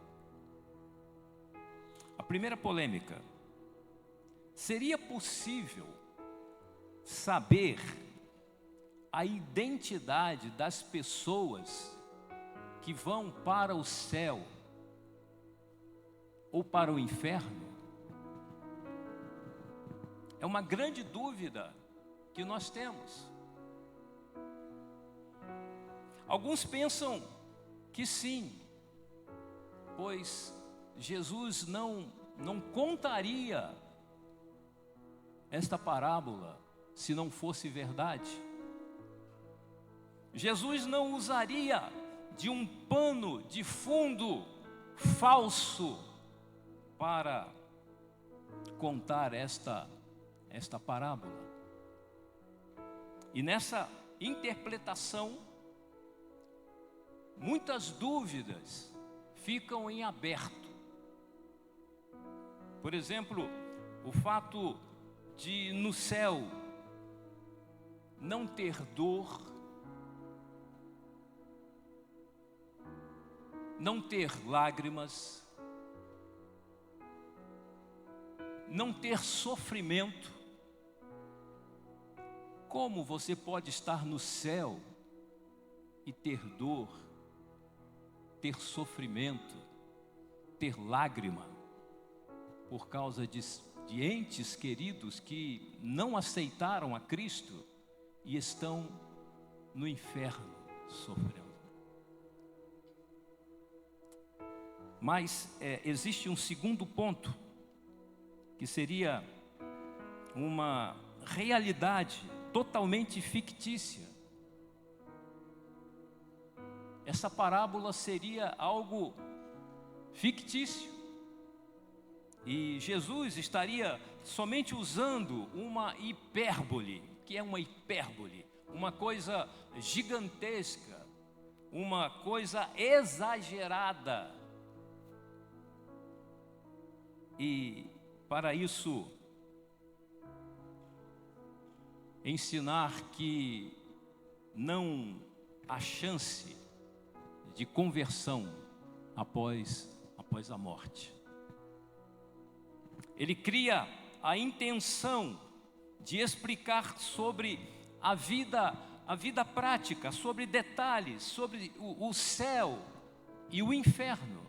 A primeira polêmica: seria possível saber a identidade das pessoas que vão para o céu ou para o inferno? É uma grande dúvida que nós temos. Alguns pensam que sim, pois Jesus não contaria esta parábola se não fosse verdade. Jesus não usaria de um pano de fundo falso para contar esta parábola. E nessa interpretação, muitas dúvidas ficam em aberto. Por exemplo, o fato de no céu não ter dor, não ter lágrimas, não ter sofrimento. Como você pode estar no céu e ter dor, ter sofrimento, ter lágrima, por causa de entes queridos que não aceitaram a Cristo e estão no inferno sofrendo? Mas existe um segundo ponto, que seria uma realidade totalmente fictícia. Essa parábola seria algo fictício, e Jesus estaria somente usando uma hipérbole. O que é uma hipérbole? Uma coisa gigantesca, uma coisa exagerada. E para isso, ensinar que não há chance de conversão após a morte. Ele cria a intenção de explicar sobre a vida prática, sobre detalhes, sobre o céu e o inferno.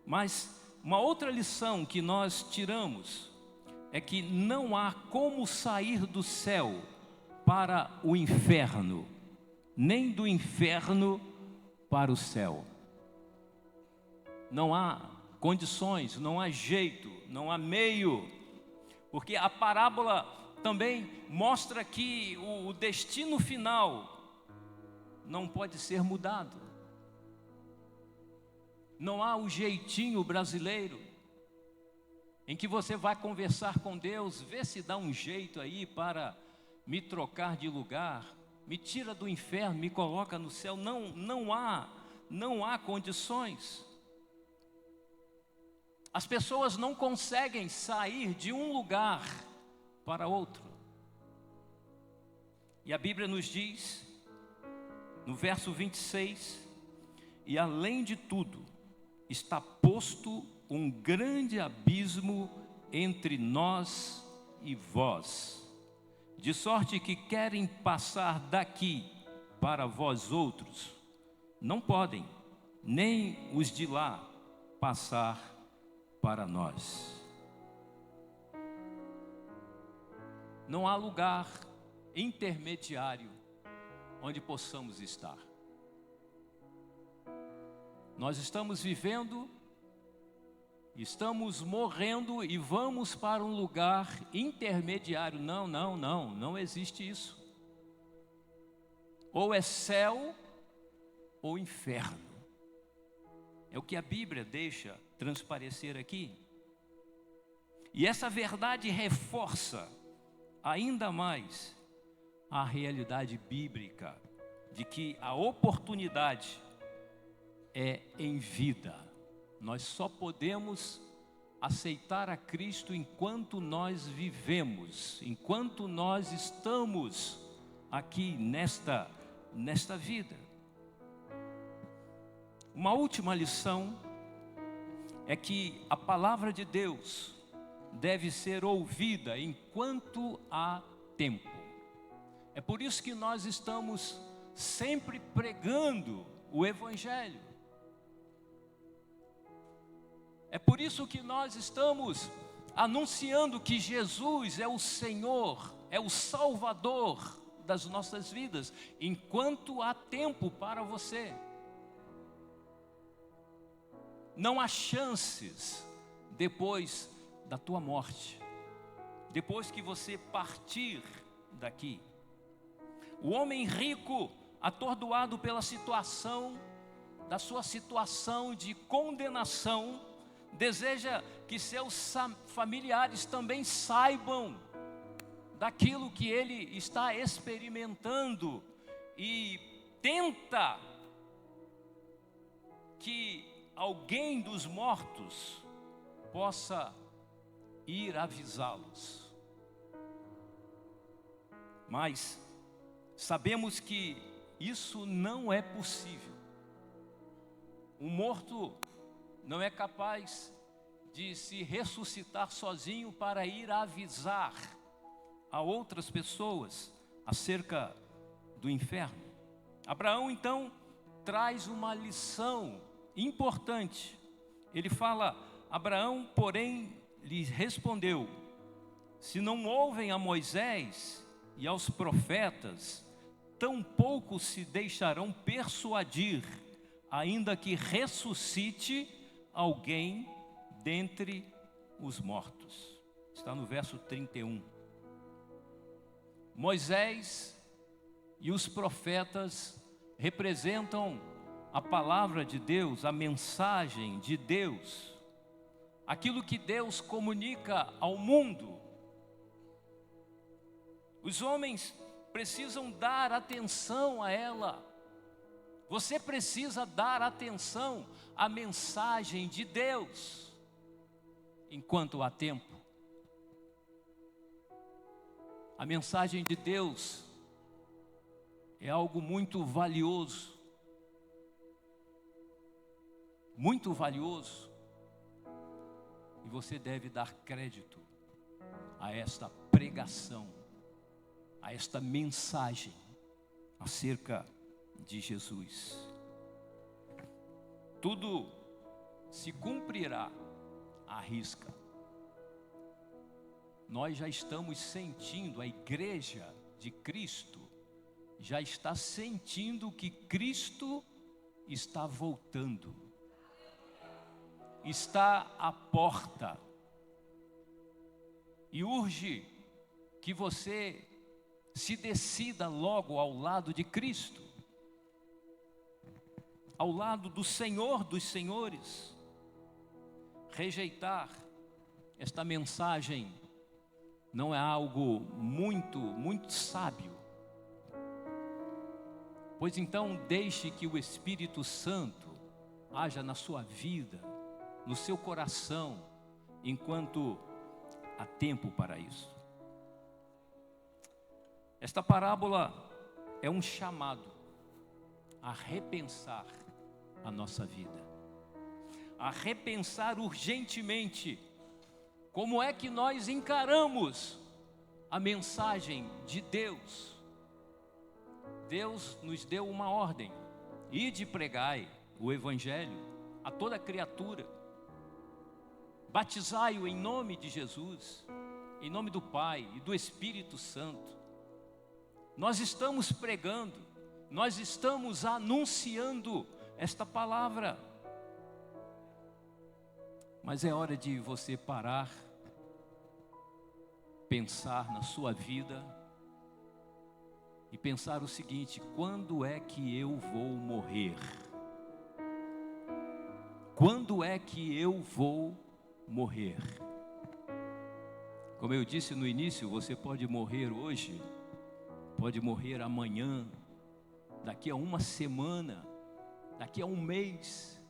Mas uma outra lição que nós tiramos é que não há como sair do céu para o inferno, nem do inferno para o céu. Não há condições, não há jeito, não há meio, porque a parábola também mostra que o destino final não pode ser mudado. Não há o jeitinho brasileiro em que você vai conversar com Deus, vê se dá um jeito aí para me trocar de lugar, me tira do inferno, me coloca no céu. Não há condições. As pessoas não conseguem sair de um lugar para outro. E a Bíblia nos diz, no verso 26, e além de tudo, está posto um grande abismo entre nós e vós, de sorte que querem passar daqui para vós outros, não podem, nem os de lá passar para nós. Não há lugar intermediário onde possamos estar. Nós estamos vivendo, estamos morrendo e vamos para um lugar intermediário. Não existe isso. Ou é céu ou inferno. É o que a Bíblia deixa transparecer aqui. E essa verdade reforça ainda mais a realidade bíblica de que a oportunidade é em vida. Nós só podemos aceitar a Cristo enquanto nós vivemos, enquanto nós estamos aqui nesta vida. Uma última lição é que a palavra de Deus deve ser ouvida enquanto há tempo. É por isso que nós estamos sempre pregando o Evangelho. É por isso que nós estamos anunciando que Jesus é o Senhor, é o Salvador das nossas vidas, enquanto há tempo para você. Não há chances depois da tua morte, depois que você partir daqui. O homem rico, atordoado pela da sua situação de condenação, deseja que seus familiares também saibam daquilo que ele está experimentando e tenta que alguém dos mortos possa ir avisá-los. Mas sabemos que isso não é possível. Um morto não é capaz de se ressuscitar sozinho para ir avisar a outras pessoas acerca do inferno. Abraão então traz uma lição importante. Ele fala: Abraão, porém, lhe respondeu: se não ouvem a Moisés e aos profetas, tampouco se deixarão persuadir, ainda que ressuscite alguém dentre os mortos. Está no verso 31. Moisés e os profetas representam a palavra de Deus, a mensagem de Deus, aquilo que Deus comunica ao mundo. Os homens precisam dar atenção a ela. Você precisa dar atenção à mensagem de Deus enquanto há tempo. A mensagem de Deus é algo muito valioso. Muito valioso. E você deve dar crédito a esta pregação, a esta mensagem acerca de Jesus. Tudo se cumprirá à risca. Nós já estamos sentindo, a igreja de Cristo já está sentindo que Cristo está voltando, está à porta, e urge que você se decida logo ao lado de Cristo, ao lado do Senhor dos Senhores. Rejeitar esta mensagem não é algo muito sábio. Pois então deixe que o Espírito Santo haja na sua vida, no seu coração, enquanto há tempo para isso. Esta parábola é um chamado a repensar a nossa vida, a repensar urgentemente como é que nós encaramos a mensagem de Deus. Deus nos deu uma ordem: ide e pregai o Evangelho a toda criatura, batizai-o em nome de Jesus, em nome do Pai e do Espírito Santo. Nós estamos pregando, nós estamos anunciando esta palavra, mas é hora de você parar, pensar na sua vida e pensar o seguinte: quando é que eu vou morrer? Quando é que eu vou morrer? Como eu disse no início, você pode morrer hoje, pode morrer amanhã, daqui a uma semana, daqui a um mês,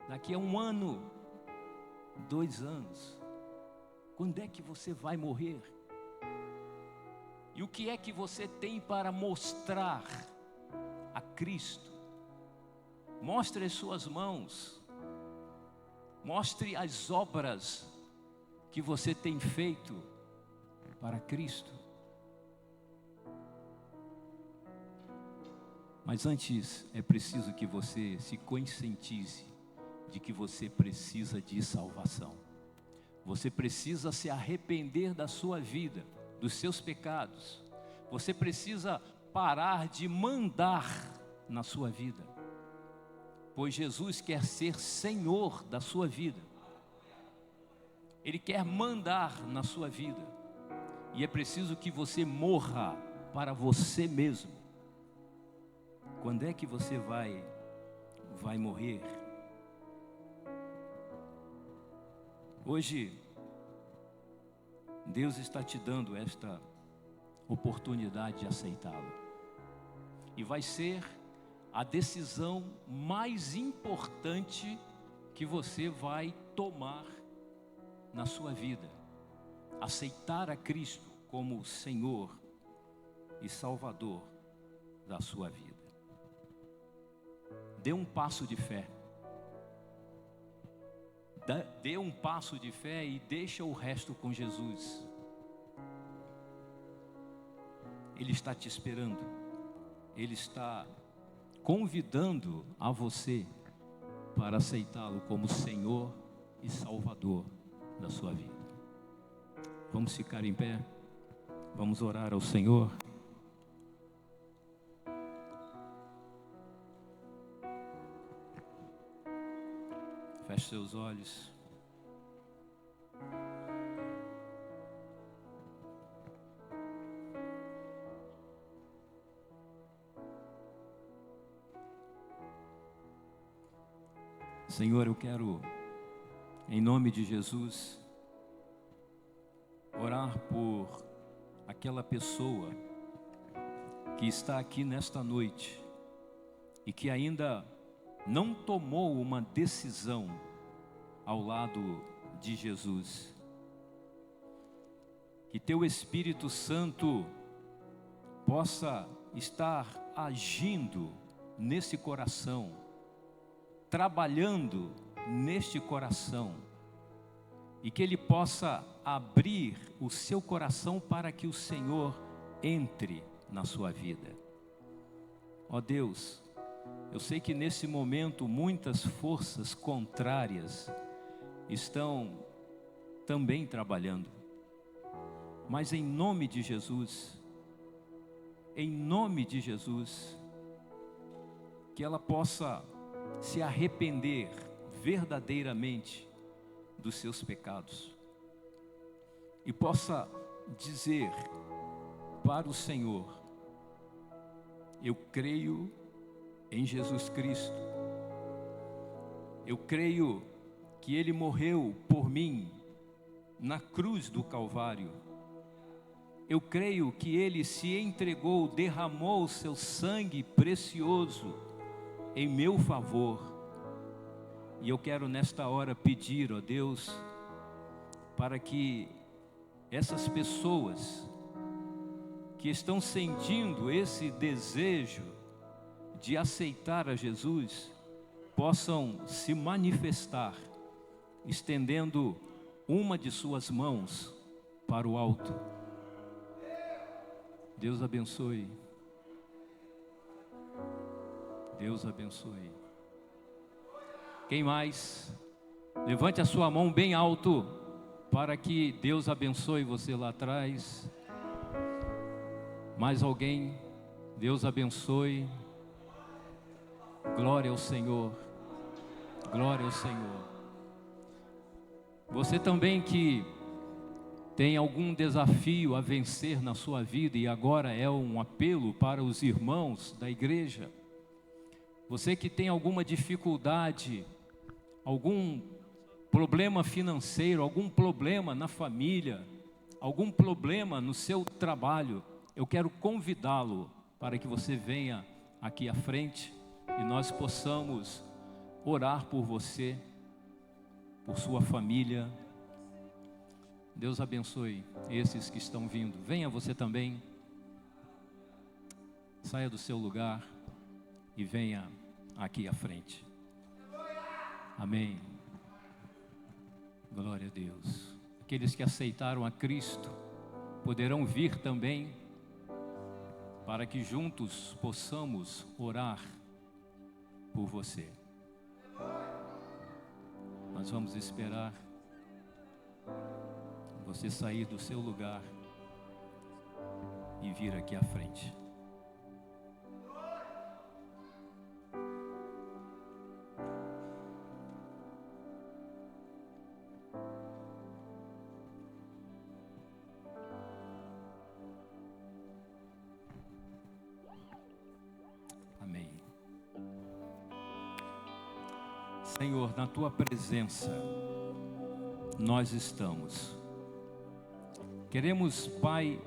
daqui a um ano, 2 anos. Quando é que você vai morrer? E o que é que você tem para mostrar a Cristo? Mostre as suas mãos, mostre as obras que você tem feito para Cristo. Mas antes é preciso que você se conscientize de que você precisa de salvação. Você precisa se arrepender da sua vida, dos seus pecados. Você precisa parar de mandar na sua vida, pois Jesus quer ser Senhor da sua vida. Ele quer mandar na sua vida, e é preciso que você morra para você mesmo. Quando é que você vai morrer? Hoje, Deus está te dando esta oportunidade de aceitá-lo. E vai ser a decisão mais importante que você vai tomar na sua vida. Aceitar a Cristo como Senhor e Salvador da sua vida. Dê um passo de fé. Dê um passo de fé e deixa o resto com Jesus. Ele está te esperando. Ele está convidando a você para aceitá-lo como Senhor e Salvador da sua vida. Vamos ficar em pé. Vamos orar ao Senhor. Feche seus olhos. Senhor, eu quero, em nome de Jesus, orar por aquela pessoa que está aqui nesta noite e que ainda não tomou uma decisão ao lado de Jesus. Que teu Espírito Santo possa estar agindo nesse coração, trabalhando neste coração, e que Ele possa abrir o seu coração para que o Senhor entre na sua vida. Ó Deus, eu sei que nesse momento muitas forças contrárias estão também trabalhando, mas em nome de Jesus, que ela possa se arrepender verdadeiramente dos seus pecados e possa dizer para o Senhor: eu creio em Jesus Cristo, eu creio que Ele morreu por mim na cruz do Calvário, eu creio que Ele se entregou, derramou o seu sangue precioso em meu favor, e eu quero nesta hora pedir, ó Deus, para que essas pessoas que estão sentindo esse desejo de aceitar a Jesus, possam se manifestar, estendendo uma de suas mãos para o alto. Deus abençoe. Deus abençoe. Quem mais? Levante a sua mão bem alto, para que Deus abençoe você lá atrás. Mais alguém? Deus abençoe. Glória ao Senhor. Glória ao Senhor. Você também que tem algum desafio a vencer na sua vida, e agora é um apelo para os irmãos da igreja. Você que tem alguma dificuldade, algum problema financeiro, algum problema na família, algum problema no seu trabalho, eu quero convidá-lo para que você venha aqui à frente e nós possamos orar por você, por sua família. Deus abençoe esses que estão vindo. Venha você também. Saia do seu lugar e venha aqui à frente. Amém. Glória a Deus. Aqueles que aceitaram a Cristo poderão vir também, para que juntos possamos orar por você. Nós vamos esperar você sair do seu lugar e vir aqui à frente. Amém. Senhor, na tua presença nós estamos. Queremos, Pai,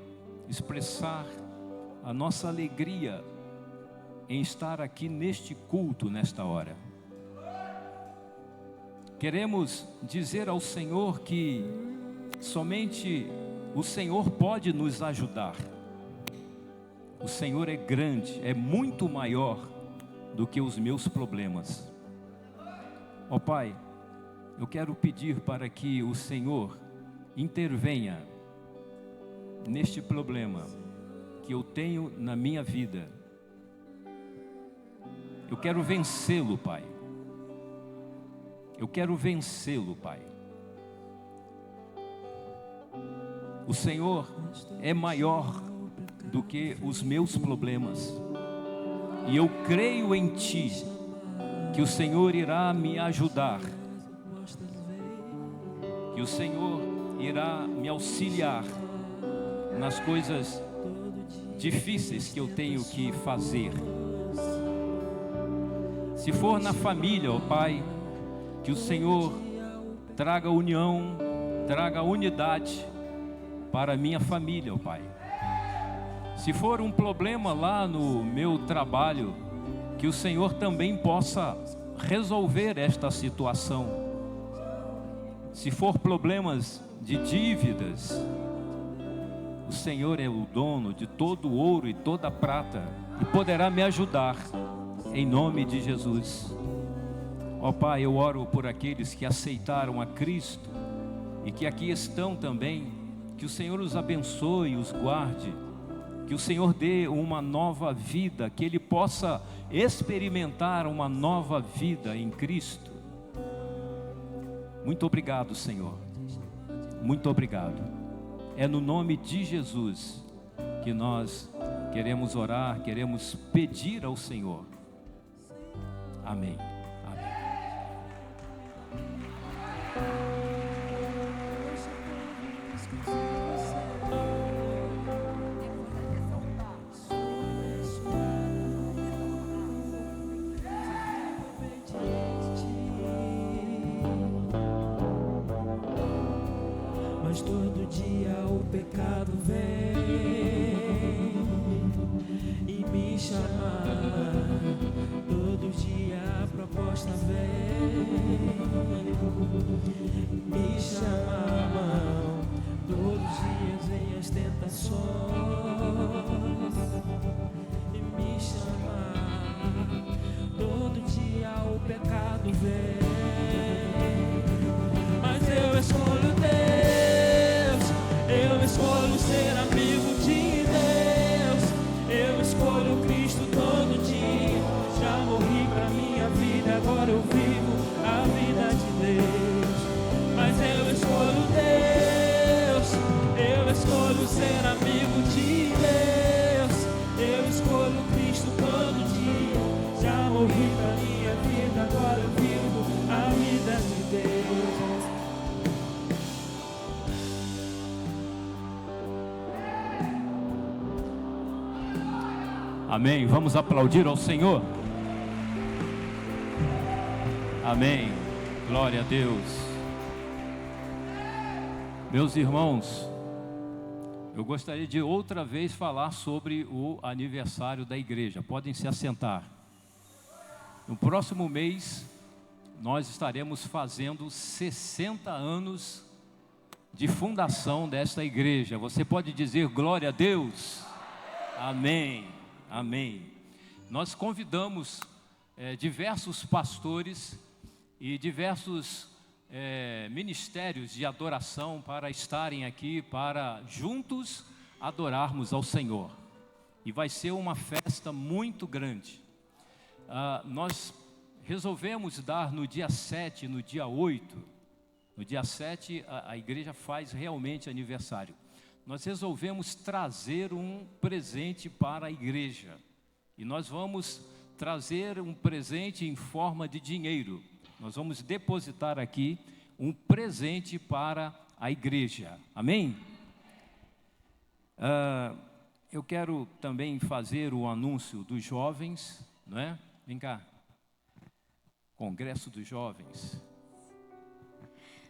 expressar a nossa alegria em estar aqui neste culto, nesta hora. Queremos dizer ao Senhor que somente o Senhor pode nos ajudar. O Senhor é grande, é muito maior do que os meus problemas. Ó Pai, eu quero pedir para que o Senhor intervenha neste problema que eu tenho na minha vida. Eu quero vencê-lo, Pai. Eu quero vencê-lo, Pai. O Senhor é maior do que os meus problemas, e eu creio em Ti, que o Senhor irá me ajudar, que o Senhor irá me auxiliar nas coisas difíceis que eu tenho que fazer. Se for na família, ó Pai, que o Senhor traga união, traga unidade para a minha família, ó Pai. Se for um problema lá no meu trabalho, que o Senhor também possa resolver esta situação. Se for problemas de dívidas, o Senhor é o dono de todo o ouro e toda a prata e poderá me ajudar, em nome de Jesus. Ó Pai, eu oro por aqueles que aceitaram a Cristo e que aqui estão também, que o Senhor os abençoe e os guarde, que o Senhor dê uma nova vida, que ele possa experimentar uma nova vida em Cristo. Muito obrigado, Senhor, muito obrigado. É no nome de Jesus que nós queremos orar, queremos pedir ao Senhor. Amém. Mas todo dia o pecado vem e me chama. Todo dia a proposta vem me chama. Todos os dias vem as tentações e me chama. Todo dia o pecado vem, mas eu escolho Deus. Eu escolho ser amigo de Deus. Eu escolho Cristo todo dia. Já morri pra minha vida, agora eu vivo a vida de Deus. Mas eu escolho Deus. Eu escolho ser amigo de Deus. Eu escolho Cristo todo dia. Já morri pra minha vida, agora eu vivo a vida de Deus. Amém. Vamos aplaudir ao Senhor. Amém. Glória a Deus. Meus irmãos, eu gostaria de outra vez falar sobre o aniversário da igreja. Podem se assentar. No próximo mês, nós estaremos fazendo 60 anos de fundação desta igreja. Você pode dizer glória a Deus? Amém. Amém. Nós convidamos diversos pastores e diversos ministérios de adoração para estarem aqui, para juntos adorarmos ao Senhor. E vai ser uma festa muito grande. Nós resolvemos dar no dia 7 e no dia 8. No dia 7 a igreja faz realmente aniversário. Nós resolvemos trazer um presente para a igreja. E nós vamos trazer um presente em forma de dinheiro. Nós vamos depositar aqui um presente para a igreja. Amém? Eu quero também fazer o anúncio dos jovens, não é? Vem cá. Congresso dos Jovens.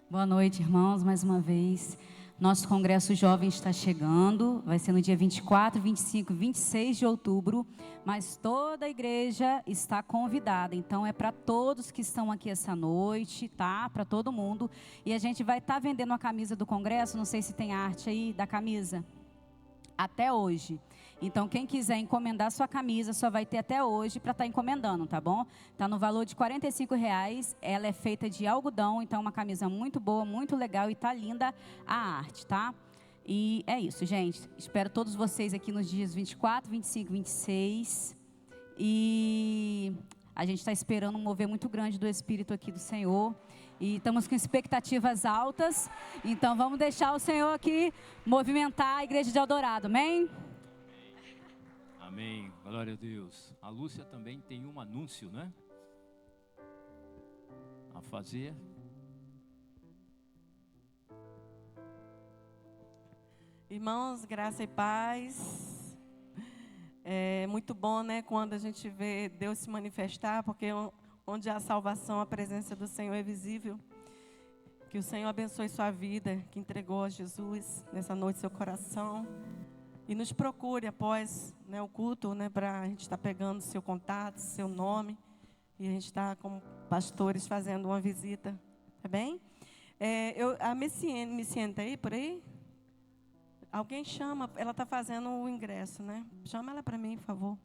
Boa noite, irmãos, mais uma vez. Nosso Congresso Jovem está chegando, vai ser no dia 24, 25 e 26 de outubro, mas toda a igreja está convidada, então é para todos que estão aqui essa noite, tá? Para todo mundo. E a gente vai estar vendendo a camisa do Congresso, não sei se tem arte aí da camisa, até hoje. Então, quem quiser encomendar sua camisa, só vai ter até hoje para estar encomendando, tá bom? Está no valor de R$45, ela é feita de algodão, então uma camisa muito boa, muito legal e tá linda a arte, tá? E é isso, gente. Espero todos vocês aqui nos dias 24, 25, 26. E a gente está esperando um mover muito grande do Espírito aqui do Senhor. E estamos com expectativas altas, então vamos deixar o Senhor aqui movimentar a igreja de Eldorado, amém? Amém, glória a Deus. A Lúcia também tem um anúncio, né? A fazer. Irmãos, graça e paz. É muito bom, né, quando a gente vê Deus se manifestar, porque onde há salvação, a presença do Senhor é visível. Que o Senhor abençoe sua vida, que entregou a Jesus nessa noite seu coração. E nos procure após, né, o culto, né, para a gente estar pegando seu contato, seu nome. E a gente está como pastores fazendo uma visita, tá bem? A Messiane está aí, por aí? Alguém chama, ela está fazendo o ingresso, né? Chama ela para mim, por favor.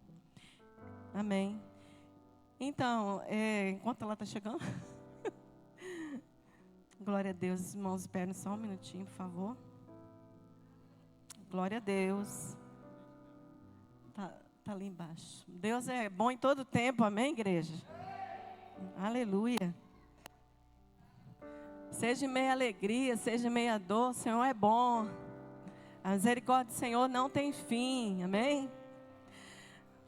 Amém. Então, enquanto ela está chegando... Glória a Deus, irmãos, esperem só um minutinho, por favor. Glória a Deus. Tá ali embaixo. Deus é bom em todo tempo, amém, igreja? Aleluia. Seja em meia alegria, seja em meia dor, o Senhor é bom. A misericórdia do Senhor não tem fim, amém?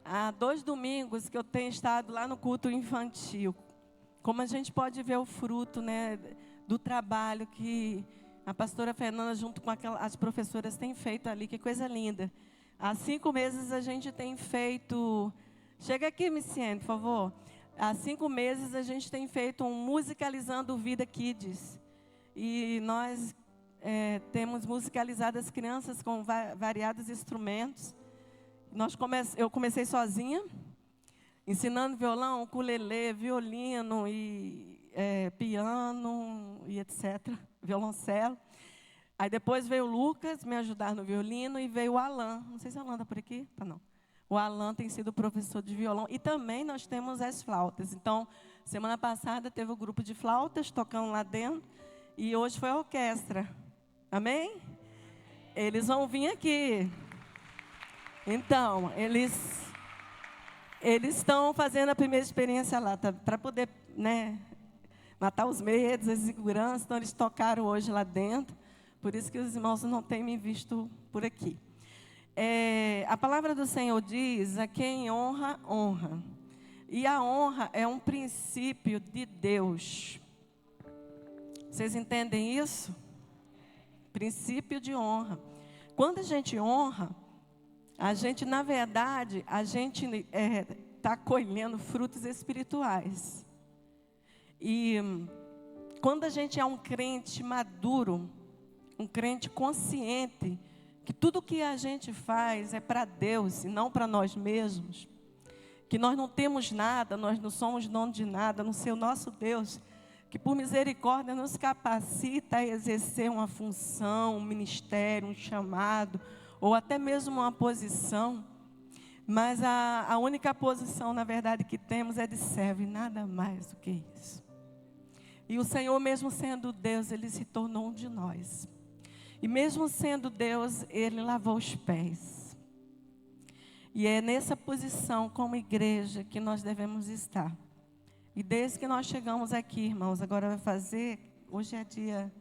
Há 2 domingos que eu tenho estado lá no culto infantil. Como a gente pode ver o fruto, né, do trabalho que a pastora Fernanda, junto com as professoras, tem feito ali, que coisa linda. Há 5 meses a gente tem feito... Chega aqui, Miciene, por favor. Há 5 meses a gente tem feito um Musicalizando Vida Kids. E nós temos musicalizado as crianças com variados instrumentos. Eu comecei sozinha, ensinando violão, ukulele, violino e piano e etc. Violoncelo. Aí depois veio o Lucas me ajudar no violino e veio o Alan. Não sei se o Alan está por aqui. Tá, não. O Alan tem sido professor de violão. E também nós temos as flautas. Então, semana passada teve o grupo de flautas tocando lá dentro. E hoje foi a orquestra. Amém? Eles vão vir aqui. Então, eles estão fazendo a primeira experiência lá, para poder, né, matar os medos, as inseguranças. Então, eles tocaram hoje lá dentro. Por isso que os irmãos não têm me visto por aqui. A palavra do Senhor diz: a quem honra, honra. E a honra é um princípio de Deus. Vocês entendem isso? Princípio de honra. Quando a gente honra, a gente, na verdade, a gente está colhendo frutos espirituais. E quando a gente é um crente maduro, um crente consciente, que tudo que a gente faz é para Deus e não para nós mesmos, que nós não temos nada, nós não somos dono de nada, a não ser o nosso Deus, que por misericórdia nos capacita a exercer uma função, um ministério, um chamado, ou até mesmo uma posição. Mas a única posição, na verdade, que temos é de servo, e nada mais do que isso. E o Senhor, mesmo sendo Deus, Ele se tornou um de nós. E mesmo sendo Deus, Ele lavou os pés. E é nessa posição, como igreja, que nós devemos estar. E desde que nós chegamos aqui, irmãos, agora vai fazer... Hoje é dia...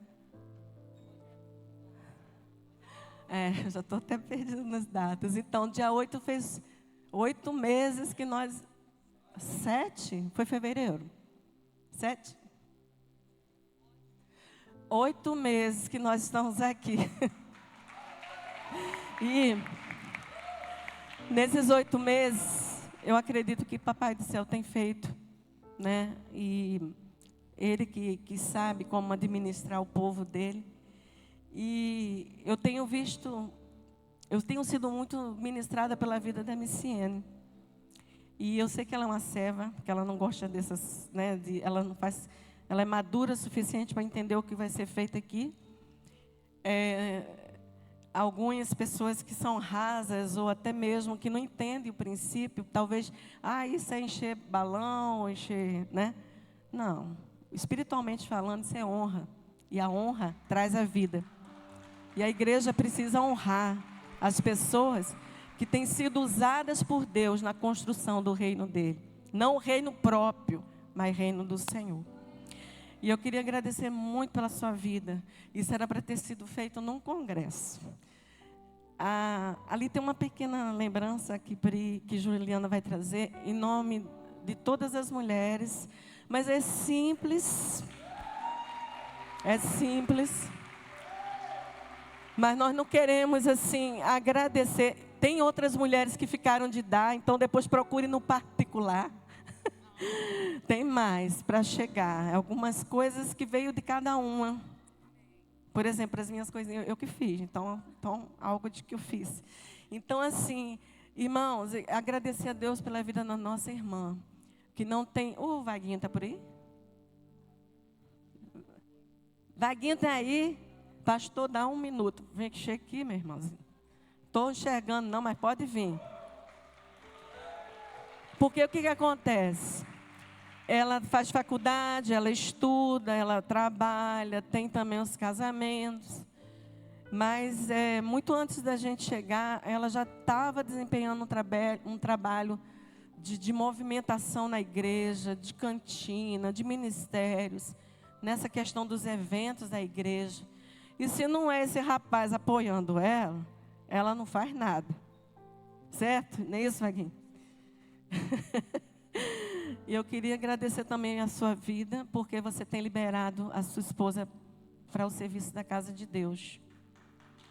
eu já estou até perdendo nas datas. Então, dia 8 fez 8 meses que nós... 7? Foi fevereiro? 7? 8 meses que nós estamos aqui. E nesses 8 meses, eu acredito que Papai do Céu tem feito, né? E Ele que sabe como administrar o povo dele. E eu tenho sido muito ministrada pela vida da Miciene. E eu sei que ela é uma serva, que ela não gosta dessas, né? Ela é madura o suficiente para entender o que vai ser feito aqui. Algumas pessoas que são rasas ou até mesmo que não entendem o princípio, talvez, isso é encher balão, encher, né? Não, espiritualmente falando, isso é honra. E a honra traz a vida. E a igreja precisa honrar as pessoas que têm sido usadas por Deus na construção do reino dele. Não o reino próprio, mas o reino do Senhor. E eu queria agradecer muito pela sua vida. Isso era para ter sido feito num congresso. Ali tem uma pequena lembrança que Juliana vai trazer, em nome de todas as mulheres. Mas é simples. É simples. Mas nós não queremos, assim, agradecer. Tem outras mulheres que ficaram de dar, então depois procure no particular. Tem mais para chegar. Algumas coisas que veio de cada uma. Por exemplo, as minhas coisinhas, eu que fiz. Então algo de que eu fiz. Então, assim, irmãos, agradecer a Deus pela vida da nossa irmã. Que não tem... O Vaguinho está por aí? Vaguinho está aí? Pastor, dá 1 minuto. Vem que chega aqui, meu irmãozinho. Estou enxergando não, mas pode vir. Porque o que acontece? Ela faz faculdade, ela estuda, ela trabalha, tem também os casamentos. Mas muito antes da gente chegar, ela já estava desempenhando um trabalho de movimentação na igreja, de cantina, de ministérios, nessa questão dos eventos da igreja. E se não é esse rapaz apoiando ela, ela não faz nada. Certo? Não é isso, Vaguinho? E eu queria agradecer também a sua vida, porque você tem liberado a sua esposa para o serviço da casa de Deus.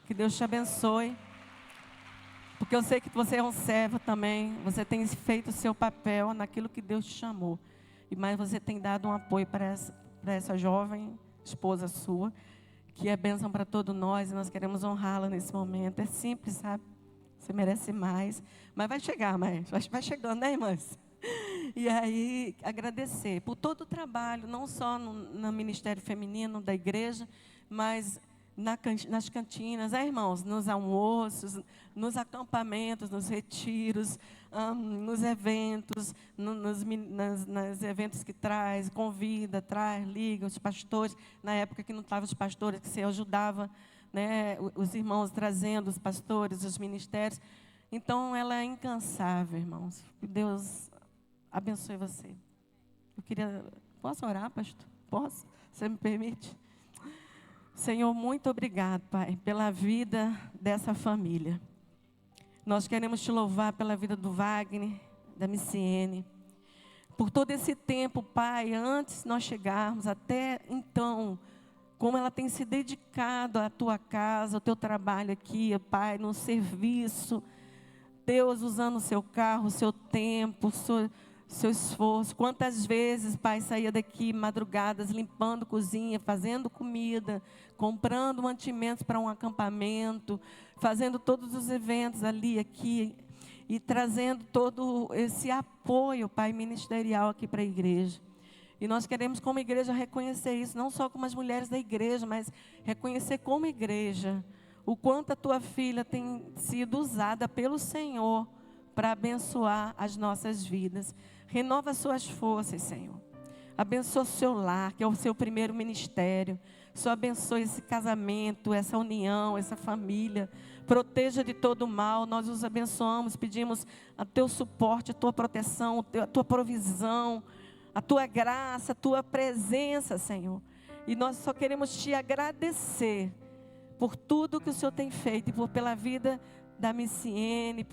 Que Deus te abençoe. Porque eu sei que você é um servo também. Você tem feito o seu papel naquilo que Deus te chamou. Mas você tem dado um apoio para essa jovem esposa sua, que é bênção para todos nós. E nós queremos honrá-la nesse momento. É simples, sabe? Você merece mais. Mas vai chegar, mas vai chegando, né, irmãs? E aí, agradecer por todo o trabalho, não só no Ministério Feminino da igreja, mas nas cantinas, irmãos, nos almoços, nos acampamentos, nos retiros, nos eventos, nos eventos que convida, liga os pastores. Na época que não estavam os pastores, que você ajudava, né, os irmãos trazendo os pastores, os ministérios. Então, ela é incansável, irmãos. Que Deus abençoe você. Posso orar, pastor? Posso? Você me permite? Senhor, muito obrigado, Pai, pela vida dessa família. Nós queremos te louvar pela vida do Wagner, da Miciene, por todo esse tempo, Pai, antes de nós chegarmos, até então, como ela tem se dedicado à tua casa, ao teu trabalho aqui, Pai, no serviço. Deus, usando o seu carro, o seu tempo, seu esforço. Quantas vezes, Pai, saía daqui madrugadas, limpando cozinha, fazendo comida, comprando mantimentos para um acampamento, fazendo todos os eventos ali, aqui, e trazendo todo esse apoio, Pai, ministerial aqui para a igreja. E nós queremos, como igreja, reconhecer isso, não só como as mulheres da igreja, mas reconhecer como igreja, o quanto a tua filha tem sido usada pelo Senhor para abençoar as nossas vidas. Renova suas forças, Senhor. Abençoa o seu lar, que é o seu primeiro ministério. Só abençoe esse casamento, essa união, essa família. Proteja de todo mal. Nós os abençoamos, pedimos o teu suporte, a tua proteção, a tua provisão, a tua graça, a tua presença, Senhor. E nós só queremos te agradecer por tudo que o Senhor tem feito e pela vida da Miciene,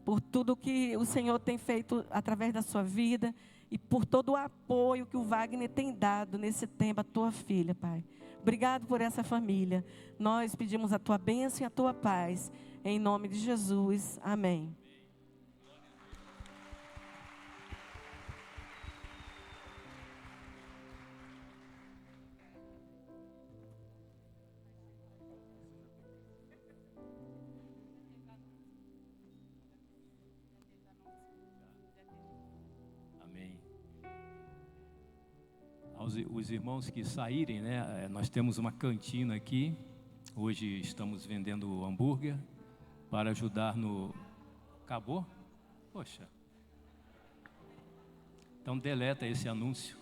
por tudo que o Senhor tem feito através da sua vida e por todo o apoio que o Wagner tem dado nesse tempo à tua filha, Pai. Obrigado por essa família. Nós pedimos a tua bênção e a tua paz. Em nome de Jesus. Amém. Os irmãos que saírem, né? Nós temos uma cantina aqui. Hoje estamos vendendo hambúrguer para ajudar no... Acabou? Poxa. Então deleta esse anúncio.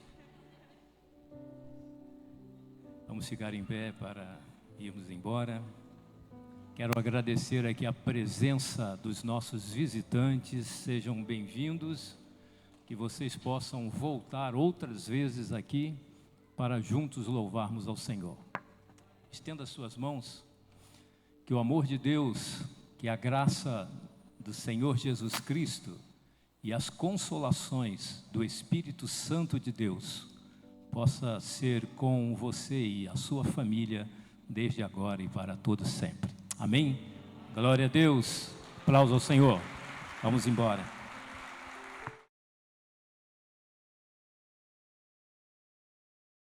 Vamos ficar em pé para irmos embora. Quero agradecer aqui a presença dos nossos visitantes. Sejam bem-vindos. Que vocês possam voltar outras vezes aqui para juntos louvarmos ao Senhor. Estenda suas mãos, que o amor de Deus, que a graça do Senhor Jesus Cristo e as consolações do Espírito Santo de Deus possa ser com você e a sua família desde agora e para todos sempre. Amém? Glória a Deus. Aplausos ao Senhor. Vamos embora.